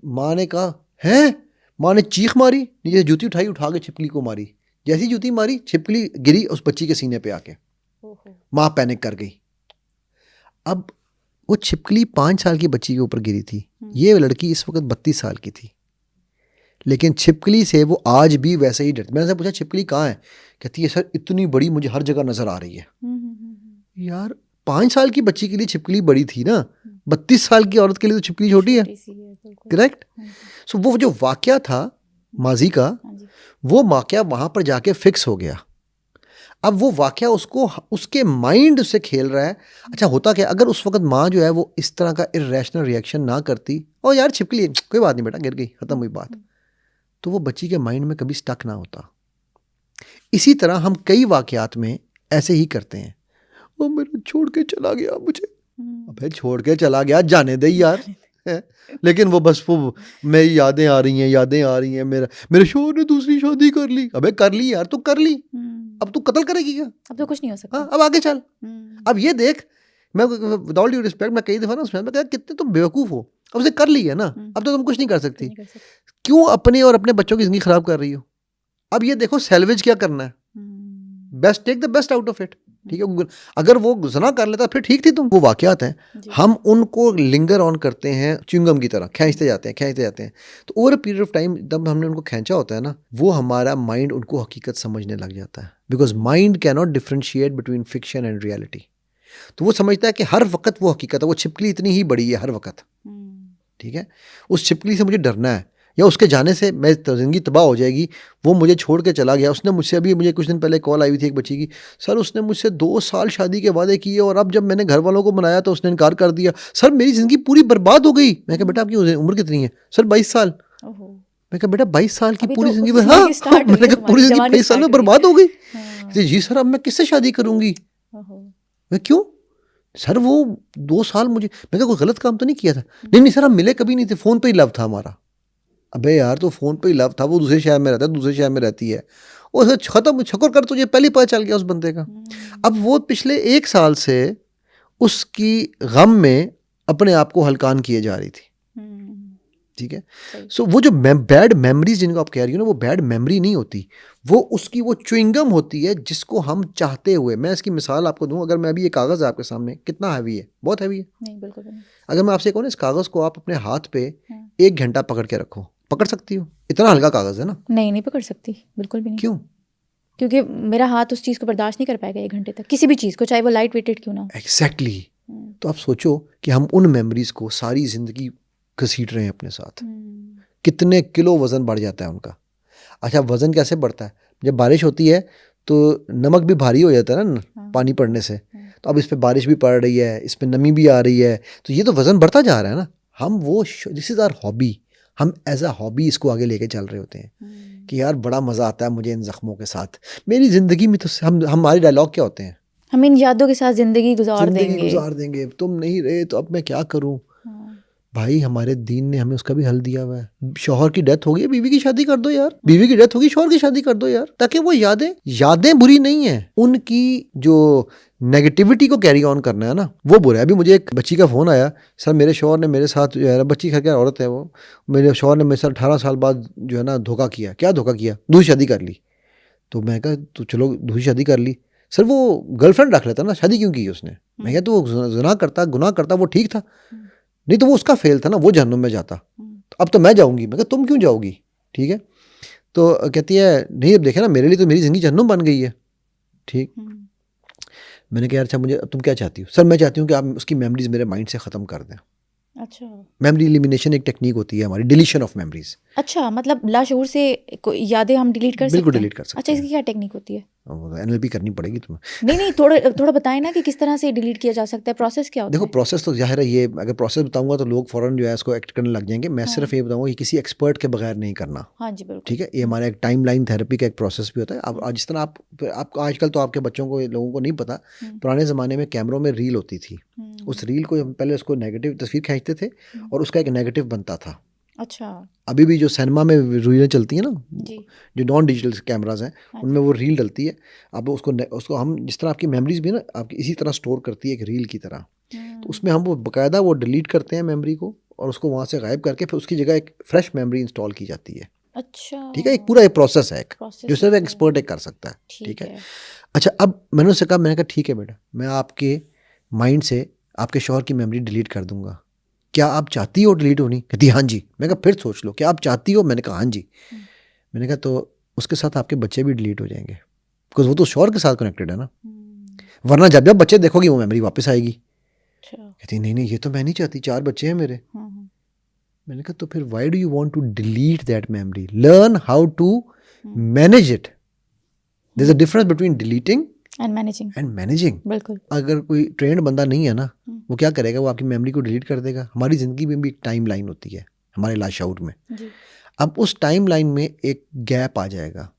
माँ ने कहा है, माँ ने चीख मारी, नीचे जूती उठाई, उठा के छिपकली को मारी। जैसी जूती मारी, छिपकली गिरी उस बच्ची के सीने पे आके, माँ पैनिक कर गई। अब वो छिपकली 5 साल की बच्ची के ऊपर गिरी थी, ये लड़की इस वक्त 32 साल की थी, लेकिन छिपकली से वो आज भी वैसे ही डरती। मैंने से पूछा छिपकली कहाँ है, कहती है सर इतनी बड़ी मुझे हर जगह नजर आ रही है। यार 5 साल की बच्ची के लिए छिपकली बड़ी थी ना, 32 साल की औरत के लिए तो छिपकली छोटी है, करेक्ट। सो वो जो वाकया था माजी का, वो वाकया वहां पर जाके फिक्स हो गया। अब वो वाकया उसको, उसके माइंड से खेल रहा है। अच्छा होता क्या, अगर उस वक्त माँ जो है वो इस तरह का इरेशनल रिएक्शन ना करती, और यार छिपकली कोई बात नहीं बेटा गिर गई, खत्म हुई बात, तो वो बच्ची के माइंड में कभी स्टक ना होता। इसी तरह हम कई वाकयात में ऐसे ही करते हैं, वो मेरा छोड़ के चला गया मुझे, अबे छोड़ के चला गया जाने दे यार, लेकिन वो बस वो मेरी यादें आ रही हैं, मेरे शोहर ने दूसरी शादी कर ली। अबे कर ली यार, तू कर ली, अब तू कत्ल करेगी क्या, अब तो कुछ नहीं हो सकता। हाँ अब आगे चल। अब ये देख, मैं विदाउट ड्यू रिस्पेक्ट, मैं कई दफा ना उसमें मैं कहा कितने तुम बेवकूफ हो, अब उसे कर ली है ना, अब तो तुम कुछ नहीं कर सकती, क्यों अपने और अपने बच्चों की जिंदगी खराब कर रही हो। अब ये देखो सैल्वेज क्या करना है, best take the best out of it, ठीक है। अगर वो ज़ना कर लेता फिर ठीक थी तुम। वो वाकयात हैं, हम उनको लिंगर ऑन करते हैं, च्युइंगम की तरह खींचते जाते हैं। तो over a period of time जब हमने उनको खींचा होता है ना, वो हमारा माइंड उनको हकीकत समझने लग जाता है, because mind can not differentiate between fiction and reality. तो वो समझता है कि हर वक्त वो हकीकत है, वो छिपकली इतनी ही बड़ी है हर वक्त, ठीक है, उस छिपकली से मुझे डरना है, या उसके जाने से मैं ज़िंदगी तबाह हो जाएगी, वो मुझे छोड़ के चला गया। उसने मुझसे, अभी मुझे कुछ दिन पहले कॉल आई हुई थी एक बच्ची की, सर उसने मुझसे 2 साल शादी के वादे किए और अब जब मैंने घर वालों को मनाया तो उसने इनकार कर दिया, सर मेरी ज़िंदगी पूरी बर्बाद हो गई। मैं कहा बेटा आपकी उम्र कितनी है, सर 22 साल। मैं कहा बेटा 22 साल की पूरी ज़िंदगी, हाँ मैंने कहा पूरी ज़िंदगी 22 साल में बर्बाद हो गई। जी सर अब मैं किससे शादी करूँगी। मैं क्यों सर, वो 2 साल मुझे, मैं कहा कोई गलत काम तो नहीं किया था। नहीं सर हम मिले कभी नहीं थे, फ़ोन पे ही लव था हमारा। अबे यार तो फ़ोन पे ही लव था, वो दूसरे शहर में रहता है, दूसरे शहर में रहती है, और ख़त्म छक्कर कर, तुझे पहले पता चल गया उस बंदे का। अब वो पिछले 1 साल से उसकी गम में अपने आप को हलकान किए जा रही थी, ठीक है। सो वो जो बैड मेमोरीज जिनको आप कह रही हो ना, वो बैड मेमोरी नहीं होती, वो उसकी वो च्युइंगम होती है जिसको हम चाहते हुए। मैं इसकी मिसाल आपको दूं, अगर मैं अभी ये कागज़ आपके सामने, कितना हैवी है, बहुत हैवी है, नहीं बिल्कुल नहीं। अगर मैं आपसे कहूँ ना इस कागज़ को आप अपने हाथ पे 1 घंटा पकड़ के रखो, पकड़ सकती हो? इतना हल्का कागज़ है ना। नहीं पकड़ सकती, बिल्कुल भी नहीं। क्यों? क्योंकि मेरा हाथ उस चीज़ को बर्दाश्त नहीं कर पाएगा 1 घंटे तक, किसी भी चीज़ को, चाहे वो लाइट वेटेड क्यों ना हो। एग्जैक्टली। तो आप सोचो कि हम उन मेमोरीज को सारी ज़िंदगी घसीट रहे हैं अपने साथ, कितने किलो वज़न बढ़ जाता है उनका। अच्छा वज़न कैसे बढ़ता है, जब बारिश होती है तो नमक भी भारी हो जाता है ना, पानी पड़ने से। तो अब इस पे बारिश भी पड़ रही है, इस पे नमी भी आ रही है, तो ये तो वज़न बढ़ता जा रहा है ना। हम वो, दिस इज़ आवर हॉबी, हम एज अ हॉबी इसको आगे लेके चल रहे होते हैं कि यार बड़ा मज़ा आता है मुझे इन ज़ख्मों के साथ। मेरी ज़िंदगी में तो हमारे डायलॉग क्या होते हैं, हम इन यादों के साथ ज़िंदगी गुजार देंगे, तुम नहीं रहे तो अब मैं क्या करूं। भाई हमारे दीन ने हमें उसका भी हल दिया हुआ है। शौहर की डेथ होगी, बीवी की शादी कर दो यार, बीवी की डेथ होगी, शौहर की शादी कर दो यार, ताकि वो यादें बुरी नहीं है, उनकी जो नेगेटिविटी को कैरी ऑन करना है ना, वो बुरा है। अभी मुझे एक बच्ची का फ़ोन आया, सर मेरे शौहर ने मेरे साथ जो है ना, बच्ची खैर औरत है वो, मेरे शौहर ने मेरे साथ 18 साल बाद जो है ना धोखा किया। क्या धोखा किया? दूसरी शादी कर ली। तो मैं कहा तो चलो दूसरी शादी कर ली, सर वो गर्लफ्रेंड रख लेता ना, शादी क्यों की उसने? मैं कहा तो गुनाह करता वो ठीक था, नहीं तो वो उसका फेल था ना, वो जहन्नुम में जाता। तो अब तो मैं जाऊंगी। मैं कहा तुम क्यों जाओगी? ठीक है। तो कहती है नहीं अब देखे ना, मेरे लिए तो मेरी ज़िंदगी जहन्नुम बन गई है। ठीक। मैंने कहा अच्छा मुझे, अब तुम क्या चाहती हो? सर मैं चाहती हूँ कि आप उसकी मेमोरीज मेरे माइंड से ख़त्म कर दें। अच्छा, मेमोरी एलिमिनेशन एक टेक्निक होती है हमारी, डिलीशन ऑफ मेमोरीज। अच्छा, मतलब लाशऊर से यादें हम डिलीट कर सकते हैं? बिल्कुल डिलीट कर सकते हैं। अच्छा, इसकी क्या टेक्निक होती है? NLP करनी पड़ेगी तुम्हें। नहीं, थोड़ा बताएं ना कि किस तरह से डिलीट किया जा सकता है, प्रोसेस क्या होता है? देखो प्रोसेस तो जाहिर है, ये अगर प्रोसेस बताऊंगा तो लोग फ़ौरन जो है इसको एक्ट करने लग जाएंगे। मैं सिर्फ ये बताऊंगा कि किसी एक्सपर्ट के बगैर नहीं करना। हाँ जी बिल्कुल। ठीक है, ये हमारा एक टाइम लाइन थेरेपी का एक प्रोसेस भी होता है। अब जिस तरह आप आजकल तो आपके बच्चों को, लोगों को नहीं पता, पुराने ज़माने में कैमरों में रील होती थी। उस रील को हम पहले उसको नेगेटिव तस्वीर खींचते थे और उसका एक नेगेटिव बनता था। अच्छा। अभी भी जो सिनेमा में रीलें चलती हैं ना जी, जो नॉन डिजिटल कैमराज हैं, उनमें वो रील डलती है। अब उसको हम जिस तरह आपकी मेमोरीज भी ना आपकी इसी तरह स्टोर करती है एक रील की तरह, तो उसमें हम वो बाकायदा वो डिलीट करते हैं मेमोरी को और उसको वहाँ से गायब करके फिर उसकी जगह एक फ्रेश मेमोरी इंस्टॉल की जाती है। अच्छा। ठीक है, एक पूरा एक प्रोसेस है एक, Process जो सिर्फ होता एक है। एक्सपर्ट एक कर सकता है। ठीक है। अच्छा, अब मैंने उससे कहा, मैंने कहा ठीक है बेटा, मैं आपके माइंड से आपके शौहर की मेमोरी डिलीट कर दूंगा, क्या आप चाहती हो डिलीट होनी? कहती हाँ जी। मैं कहा फिर सोच लो, क्या आप चाहती हो? मैंने कहा हाँ जी। मैंने कहा तो उसके साथ आपके बच्चे भी डिलीट हो जाएंगे, बिकॉज वो तो शौहर के साथ कनेक्टेड है ना, वरना जब जब बच्चे देखोगी वो मेमोरी वापस आएगी। कहती नहीं ये तो मैं नहीं चाहती, 4 बच्चे हैं मेरे। मैंने कहा तो फिर why do you want to delete that memory? Learn how to manage it. There is a difference between deleting and managing. बिल्कुल। अगर कोई ट्रेंड बंदा नहीं है ना, वो क्या करेगा? वो आपकी मेमोरी को डिलीट कर देगा। हमारी ज़िंदगी में भी एक टाइम लाइन होती है हमारे लाशऊर में जी। अब उस टाइम लाइन में एक गैप आ जाएगा।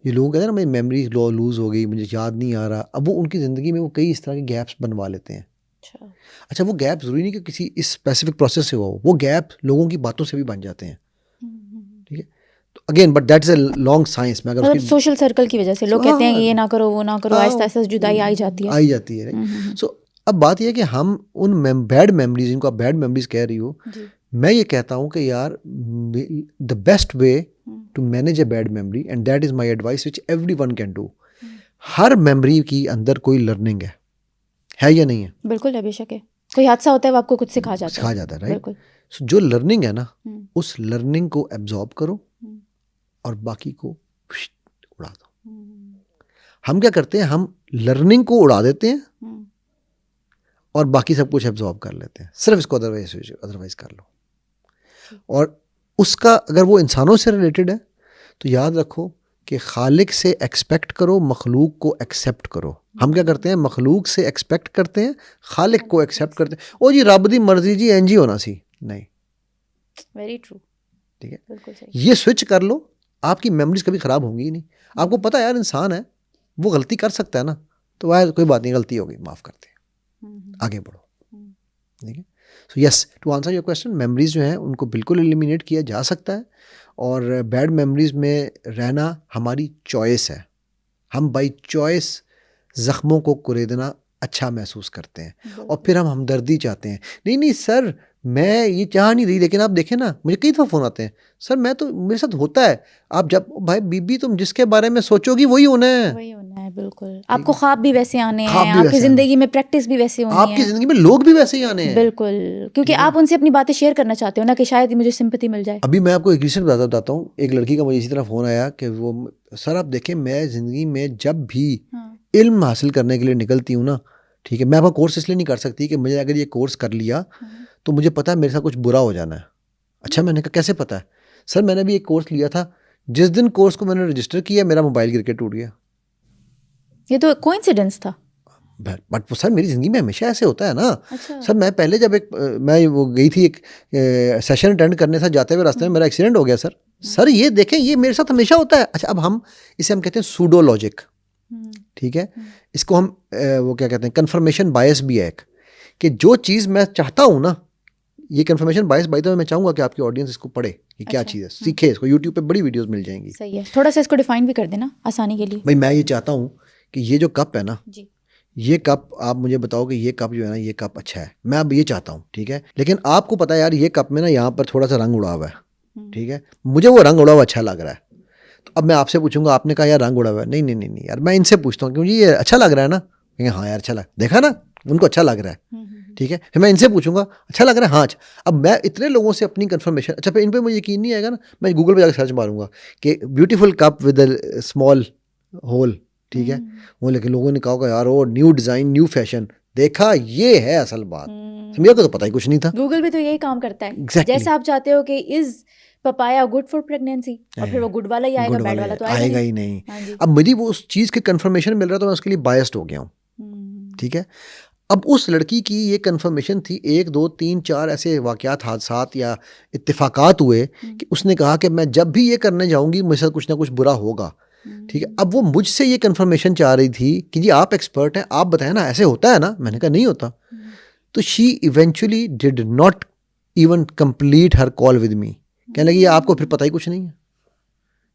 ये लोग कहते हैं ना मेरी मेमोरी लूज़ हो गई, मुझे याद नहीं आ रहा। अब वो उनकी ज़िंदगी में वो कई इस तरह के गैप्स बनवा लेते हैं। अच्छा, वो गैप ज़रूरी नहीं कि किसी इस स्पेसिफिक प्रोसेस से हो, वो गैप लोगों की बातों से भी बन जाते हैं। ठीक है, तो again but that is a long science में। अगर मतलब सोशल सर्कल की वजह से लोग कहते हैं कि ये ना करो वो ना करो, आहिस्ता आहिस्ता जुदाई आई जाती है। सो अब बात यह है कि हम उन बैड मेमोरीज, जिनको आप बैड मेमोरीज कह रही हो, मैं ये कहता हूँ कि यार the best way to manage a bad memory, and that is my advice which everyone can do, हर मेमोरी की अंदर कोई लर्निंग है या नहीं है? बिल्कुल है, बेशक है। कोई हादसा होता है वो आपको कुछ सिखा जाता है, राइट? सो जो लर्निंग है ना, उस लर्निंग को एब्जॉर्ब करो और बाकी को उड़ा दो। हम क्या करते हैं, हम लर्निंग को उड़ा देते हैं और बाकी सब कुछ एब्जॉर्ब कर लेते हैं। सिर्फ इसको अदरवाइज कर लो। और उसका अगर वो इंसानों से रिलेटेड है तो याद रखो कि खालिक से एक्सपेक्ट करो, मखलूक को एक्सेप्ट करो। हम क्या करते हैं, मखलूक से एक्सपेक्ट करते हैं, खालिक को एक्सेप्ट करते हैं। ओ जी रब दी मर्जी जी एंजी होना सी, नहीं। Very true. ठीक है, बिल्कुल सही। ये स्विच कर लो, आपकी मेमोरीज कभी ख़राब होंगी ही नहीं। आपको पता है यार इंसान है, वो गलती कर सकता है ना, तो वह कोई बात नहीं, गलती हो गई, माफ़ करते हैं, आगे बढ़ो। ठीक है, so yes, to answer your question, memories जो हैं उनको बिल्कुल एलिमिनेट किया जा सकता है और बैड मेमोरीज में रहना हमारी चॉइस है। हम बाई चॉइस ज़ख्मों को कुरेदना अच्छा महसूस करते हैं और फिर हम हमदर्दी चाहते हैं। नहीं सर, मैं ये चाह नहीं रही, लेकिन आप देखें ना, मुझे कई दफ़ा फ़ोन आते हैं, सर मैं तो, मेरे साथ होता है। आप जब भाई बीबी तुम जिसके बारे में सोचोगी वही होना है, बिल्कुल। आपको ख्वाब भी वैसे आने हैं, आपकी ज़िंदगी में प्रैक्टिस भी वैसे होनी है, आपकी ज़िंदगी में लोग भी वैसे ही आने हैं। बिल्कुल, क्योंकि आप उनसे अपनी बातें शेयर करना चाहते हो ना, कि शायद मुझे सिंपैथी मिल जाए। अभी मैं आपको एक रिसेंट बताता हूँ। एक लड़की का मुझे इसी तरह फ़ोन आया कि वो, सर आप देखें, मैं ज़िंदगी में जब भी इल्म हासिल करने के लिए निकलती हूँ ना, ठीक है, मैं आपका कोर्स इसलिए नहीं कर सकती कि मुझे अगर ये कोर्स कर लिया तो मुझे पता है मेरे साथ कुछ बुरा हो जाना है। अच्छा, मैंने कहा कैसे पता है? सर मैंने भी एक कोर्स लिया था, जिस दिन कोर्स को मैंने रजिस्टर किया मेरा मोबाइल गिर के टूट गया। ये तो कोइंसिडेंस था, बट सर मेरी ज़िंदगी में हमेशा ऐसे होता है ना। अच्छा। सर मैं पहले जब मैं वो गई थी एक सेशन अटेंड करने था, जाते हुए रास्ते में मेरा एक्सीडेंट हो गया सर। सर ये देखें, ये मेरे साथ हमेशा होता है। अच्छा, अब हम कहते हैं सूडो लॉजिक, ठीक है, इसको हम वो क्या कहते हैं, कन्फर्मेशन बायस भी है एक, कि जो चीज़ मैं चाहता हूँ ना, ये confirmation bias, by the way मैं चाहूँगा कि आपकी ऑडियंस इसको पढ़े, ये क्या चीज़ है, सीखे इसको। यूट्यूब पे बड़ी वीडियोस मिल जाएंगी। सही है, थोड़ा सा इसको डिफाइन भी कर देना आसानी के लिए। भाई मैं ये चाहता हूँ कि ये जो कप है ना जी, ये कप, आप मुझे बताओ कि ये कप जो है ना, ये कप अच्छा है, मैं अब ये चाहता हूँ, ठीक है, लेकिन आपको पता है यार ये कप में ना यहाँ पर थोड़ा सा रंग उड़ा हुआ है, ठीक है, मुझे वो रंग उड़ा हुआ अच्छा लग रहा है। तो अब मैं आपसे पूछूंगा, आपने कहा यार रंग उड़ा हुआ है, नहीं यार, मैं इनसे पूछता हूँ कि मुझे ये अच्छा लग रहा है ना, कहेंगे हाँ यार अच्छा लग, देखा ना उनको अच्छा लग रहा है, ठीक है, फिर मैं इनसे पूछूंगा अच्छा लग रहा है, हाँ अच्छा। अब मैं इतने लोगों से अपनी कंफर्मेशन, अच्छा फिर इन पर मुझे यकीन नहीं आएगा ना, मैं गूगल पर जाकर सर्च मारूंगा कि beautiful cup with a small hole, ठीक है, वो, लेकिन लोगों ने कहा होगा यार वो न्यू डिज़ाइन, न्यू फैशन, देखा ये है असल बात। मेरे को तो पता ही कुछ नहीं था। गूगल भी तो यही काम करता है। Exactly. जैसा आप चाहते हो कि is papaya good for pregnancy, और फिर वो गुड वाला ही आएगा, बैड वाला तो आएगा ही नहीं। हाँ जी। अब मुझे वो उस चीज़ के कंफर्मेशन मिल रहा, तो मैं उसके लिए बायस्ड हो गया हूँ, ठीक है। अब उस लड़की की ये कंफर्मेशन थी, 1 2 3 4 ऐसे वाक़यात, हादसात या इत्तेफाकात हुए कि उसने कहा कि मैं जब भी ये करने जाऊंगी मुझे साथ कुछ ना कुछ बुरा होगा, ठीक है। अब वो मुझसे ये कंफर्मेशन चाह रही थी कि जी आप एक्सपर्ट हैं, आप बताएं ना, ऐसे होता है ना। मैंने कहा नहीं होता। तो she eventually did not even complete her call with me. कहने लगी आपको फिर पता ही कुछ नहीं है,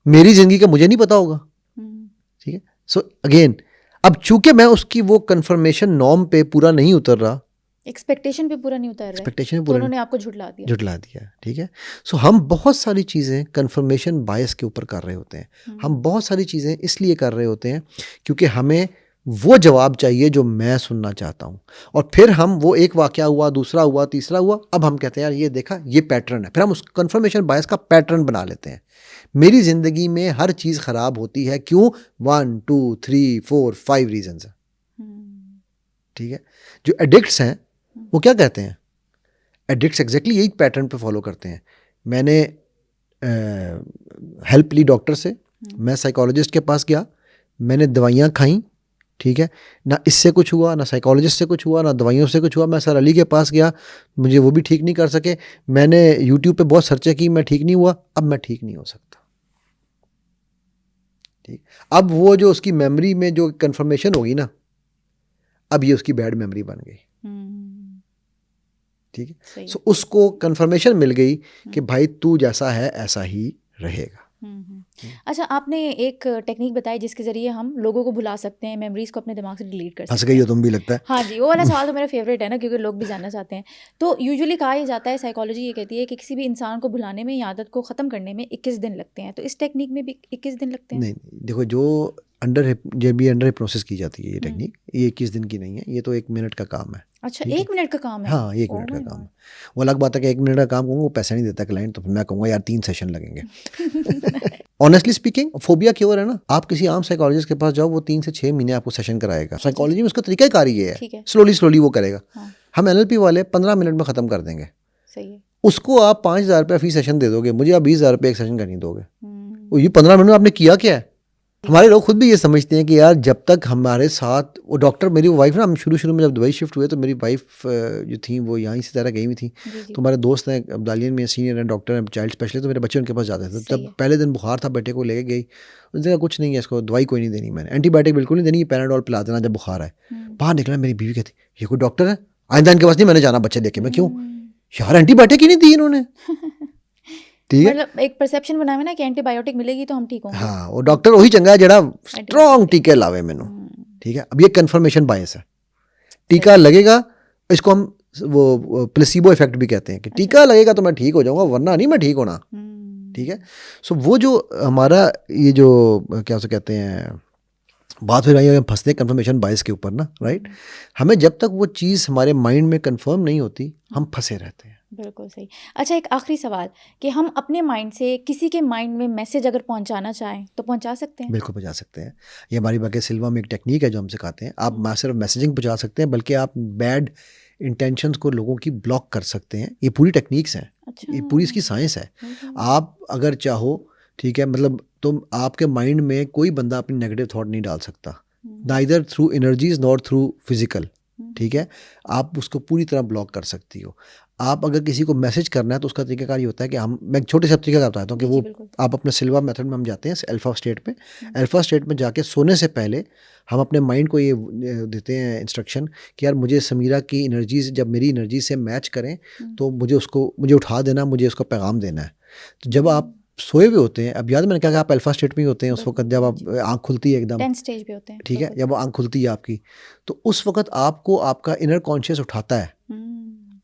मेरी ज़िंदगी का मुझे नहीं पता होगा, ठीक है। सो अगेन, अब चूंकि मैं उसकी वो कंफर्मेशन नॉर्म पे पूरा नहीं उतर रहा, एक्सपेक्टेशन पे पूरा नहीं उतर रहा, एक्सपेक्टेशन पे तो पूरा उन्होंने आपको झुठला दिया, ठीक है। सो हम बहुत सारी चीज़ें कंफर्मेशन बायस के ऊपर कर रहे होते हैं। हम बहुत सारी चीज़ें इसलिए कर रहे होते हैं क्योंकि हमें वो जवाब चाहिए जो मैं सुनना चाहता हूँ, और फिर हम वो एक वाक़या हुआ, दूसरा हुआ, तीसरा हुआ, अब हम कहते हैं यार ये देखा, ये पैटर्न है, फिर हम उस कंफर्मेशन बायस का पैटर्न बना लेते हैं। मेरी ज़िंदगी में हर चीज़ ख़राब होती है, क्यों? 1 2 3 4 5 रीजंस हैं, ठीक है। जो एडिक्ट्स हैं वो क्या कहते हैं? एडिक्ट्स एग्जैक्टली यही पैटर्न पे फॉलो करते हैं। मैंने हेल्प ली डॉक्टर से, मैं साइकोलॉजिस्ट के पास गया, मैंने दवाइयाँ खाई, ठीक है। ना इससे कुछ हुआ, ना साइकोलॉजिस्ट से कुछ हुआ, ना दवाइयों से कुछ हुआ। मैं सर अली के पास गया, मुझे वो भी ठीक नहीं कर सके। मैंने यूट्यूब पे बहुत सर्चें की, मैं ठीक नहीं हुआ। अब मैं ठीक नहीं हो सकता, ठीक। अब वो जो उसकी मेमोरी में जो कंफर्मेशन होगी ना, अब ये उसकी बैड मेमोरी बन गई, ठीक है। सो उसको कंफर्मेशन मिल गई कि भाई तू जैसा है ऐसा ही रहेगा। अच्छा, आपने एक टेक्निक बताई जिसके जरिए हम लोगों को भुला सकते हैं, मेमोरीज को अपने दिमाग से डिलीट कर सकते हैं। फंस गई हो तुम भी लगता है। हाँ जी, वो वाला सवाल तो मेरा फेवरेट है ना, क्योंकि लोग भी जानना चाहते हैं। तो यूजुअली कहा यह जाता है, साइकोलॉजी ये कहती है कि किसी भी इंसान को भुलाने में या आदत को ख़त्म करने में 21 दिन लगते हैं। तो इस टेक्निक में भी 21 दिन लगते हैं? नहीं, देखो, जो अंडर हिप्नोसिस की जाती है ये टेक्निक, ये 21 दिन की नहीं है, ये तो 1 मिनट का काम है। अच्छा, 1 मिनट का काम है? हाँ, 1 मिनट का काम है। वो अलग बात है कि 1 मिनट का काम कहूँगा, वो पैसा नहीं देता क्लाइंट, तो फिर मैं कहूँगा यार 3 सेशन लगेंगे। ऑनेस्टली स्पीकिंग, फोबिया क्योर है ना, आप किसी आम साइकोलॉजिस्ट के पास जाओ, वो 3 से 6 महीने आपको सेशन कराएगा। साइकोलॉजी में उसका तरीका कार ये है, स्लोली वो करेगा। हम NLP वाले 15 मिनट में ख़त्म कर देंगे। सही है। उसको आप 5,000 रुपये फी सेशन दे दोगे, मुझे आप 20,000 रुपये एक सेशन का नहीं दोगे। ये 15 मिनट में आपने किया क्या है? हमारे लोग खुद भी ये समझते हैं कि यार जब तक हमारे साथ वो डॉक्टर, मेरी वाइफ ना, हम शुरू में जब दुबई शिफ्ट हुए तो मेरी वाइफ जो थी वो यहाँ से तरह गई हुई थी। तो हमारे दोस्त हैं अब्दालियन में, सीनियर हैं, डॉक्टर हैं, चाइल्ड स्पेशलिस्ट, तो मेरे बच्चे उनके पास जाते थे। जब पहले दिन बुखार था, बेटे को लेके गई, उसने कहा कुछ नहीं है, इसको दवाई कोई नहीं देनी, मैंने एंटीबायोटिक बिल्कुल नहीं देनी, पैराडोल पिला देना जब बुखार आए। बाहर निकला, मेरी बीवी कहती ये कोई डॉक्टर है, आइंदा इनके पास नहीं मैंने जाना बच्चे देखे। मैं क्यों यार, एंटीबायोटिक ही नहीं दी इन्होंने, ठीक है। मतलब एक परसेप्शन बनाया है ना कि एंटीबायोटिक मिलेगी तो हम ठीक होंगे। हाँ, वो डॉक्टर वही चंगा है जड़ा स्ट्रॉन्ग टीके लावे मैनू, ठीक है। अब ये कंफर्मेशन बायस है, टीका लगेगा, इसको हम वो प्लेसिबो इफेक्ट भी कहते हैं कि टीका लगेगा तो मैं ठीक हो जाऊंगा, वरना नहीं मैं ठीक होना, ठीक है। सो वो जो हमारा ये जो क्या उसे कहते हैं, बात हो रही है, हम फंसते हैं कंफर्मेशन बायस के ऊपर ना, राइट। हमें जब तक वो चीज़ हमारे माइंड में कंफर्म नहीं होती, हम फंसे रहते हैं। बिल्कुल सही। अच्छा, एक आखिरी सवाल कि हम अपने माइंड से किसी के माइंड में मैसेज अगर पहुंचाना चाहें तो पहुंचा सकते हैं? बिल्कुल पहुंचा सकते हैं। ये हमारी बाकी सिल्वा में एक टेक्निक है जो हम सिखाते हैं। आप ना सिर्फ मैसेजिंग पहुंचा सकते हैं, बल्कि आप बैड इंटेंशंस को लोगों की ब्लॉक कर सकते हैं। ये पूरी टेक्निक्स हैं। अच्छा। ये पूरी इसकी साइंस है। आप अगर चाहो, ठीक है, मतलब तुम आपके माइंड में कोई बंदा अपनी नेगेटिव थॉट नहीं डाल सकता, neither through energies not through physical, ठीक है। आप उसको पूरी तरह ब्लॉक कर सकती हो। आप अगर किसी को मैसेज करना है तो उसका तरीकाकार ये होता है कि मैं एक छोटे से तरीका का बताता हूँ कि वो आप अपने सिल्वा मेथड में हम जाते हैं अल्फा स्टेट में। अल्फा स्टेट में जाके सोने से पहले हम अपने माइंड को ये देते हैं इंस्ट्रक्शन कि यार मुझे समीरा की एनर्जीज जब मेरी एनर्जी से मैच करें तो मुझे उठा देना, मुझे उसका पैगाम देना है। तो जब आप सोए हुए होते हैं, अब याद मैंने कहा कि आप अल्फा स्टेट में ही होते हैं उस वक्त जब आप आँख खुलती है एकदम 10 स्टेज पे होते हैं, ठीक है, जब आँख खुलती है आपकी, तो उस वक्त आपको आपका इनर कॉन्शियस उठाता है।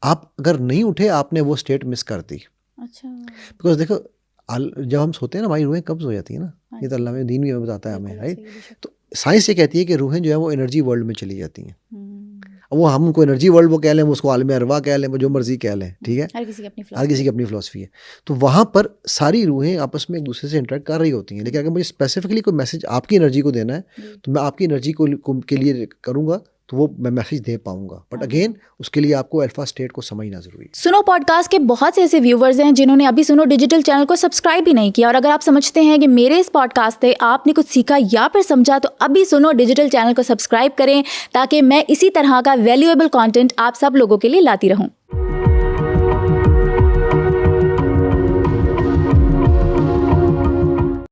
आप अगर नहीं उठे, आपने वो स्टेट मिस कर दी। अच्छा। बिकॉज देखो, जब हम सोते हैं ना, हमारी रूहें कब्ज हो जाती है ना, ये तो अल्लाह में दीन भी हमें बताता है हमें, राइट। तो साइंस ये कहती है कि रूहें जो है वो एनर्जी वर्ल्ड में चली जाती हैं। अब वो हम उनको एनर्जी वर्ल्ड वो कह लें, उसको आलम अरवा कह लें, वो जो मर्जी कह लें, ठीक है, हर किसी की अपनी फिलॉसफी है। तो वहाँ पर सारी रूहें आपस में एक दूसरे से इंटरेक्ट कर रही होती हैं। लेकिन अगर मुझे स्पेसिफिकली कोई मैसेज आपकी एनर्जी को देना है तो मैं आपकी एनर्जी को के लिए करूँगा तो वो मैं मैसेज दे पाऊंगा। बट अगेन उसके लिए आपको अल्फा स्टेट को समझना जरूरी है। सुनो पॉडकास्ट के बहुत से ऐसे व्यूवर्स हैं जिन्होंने अभी सुनो डिजिटल चैनल को सब्सक्राइब भी नहीं किया, और अगर आप समझते हैं कि मेरे इस पॉडकास्ट से आपने कुछ सीखा या फिर समझा, तो अभी सुनो डिजिटल चैनल को सब्सक्राइब करें ताकि मैं इसी तरह का वैल्यूएबल कंटेंट आप सब लोगों के लिए लाती रहूं।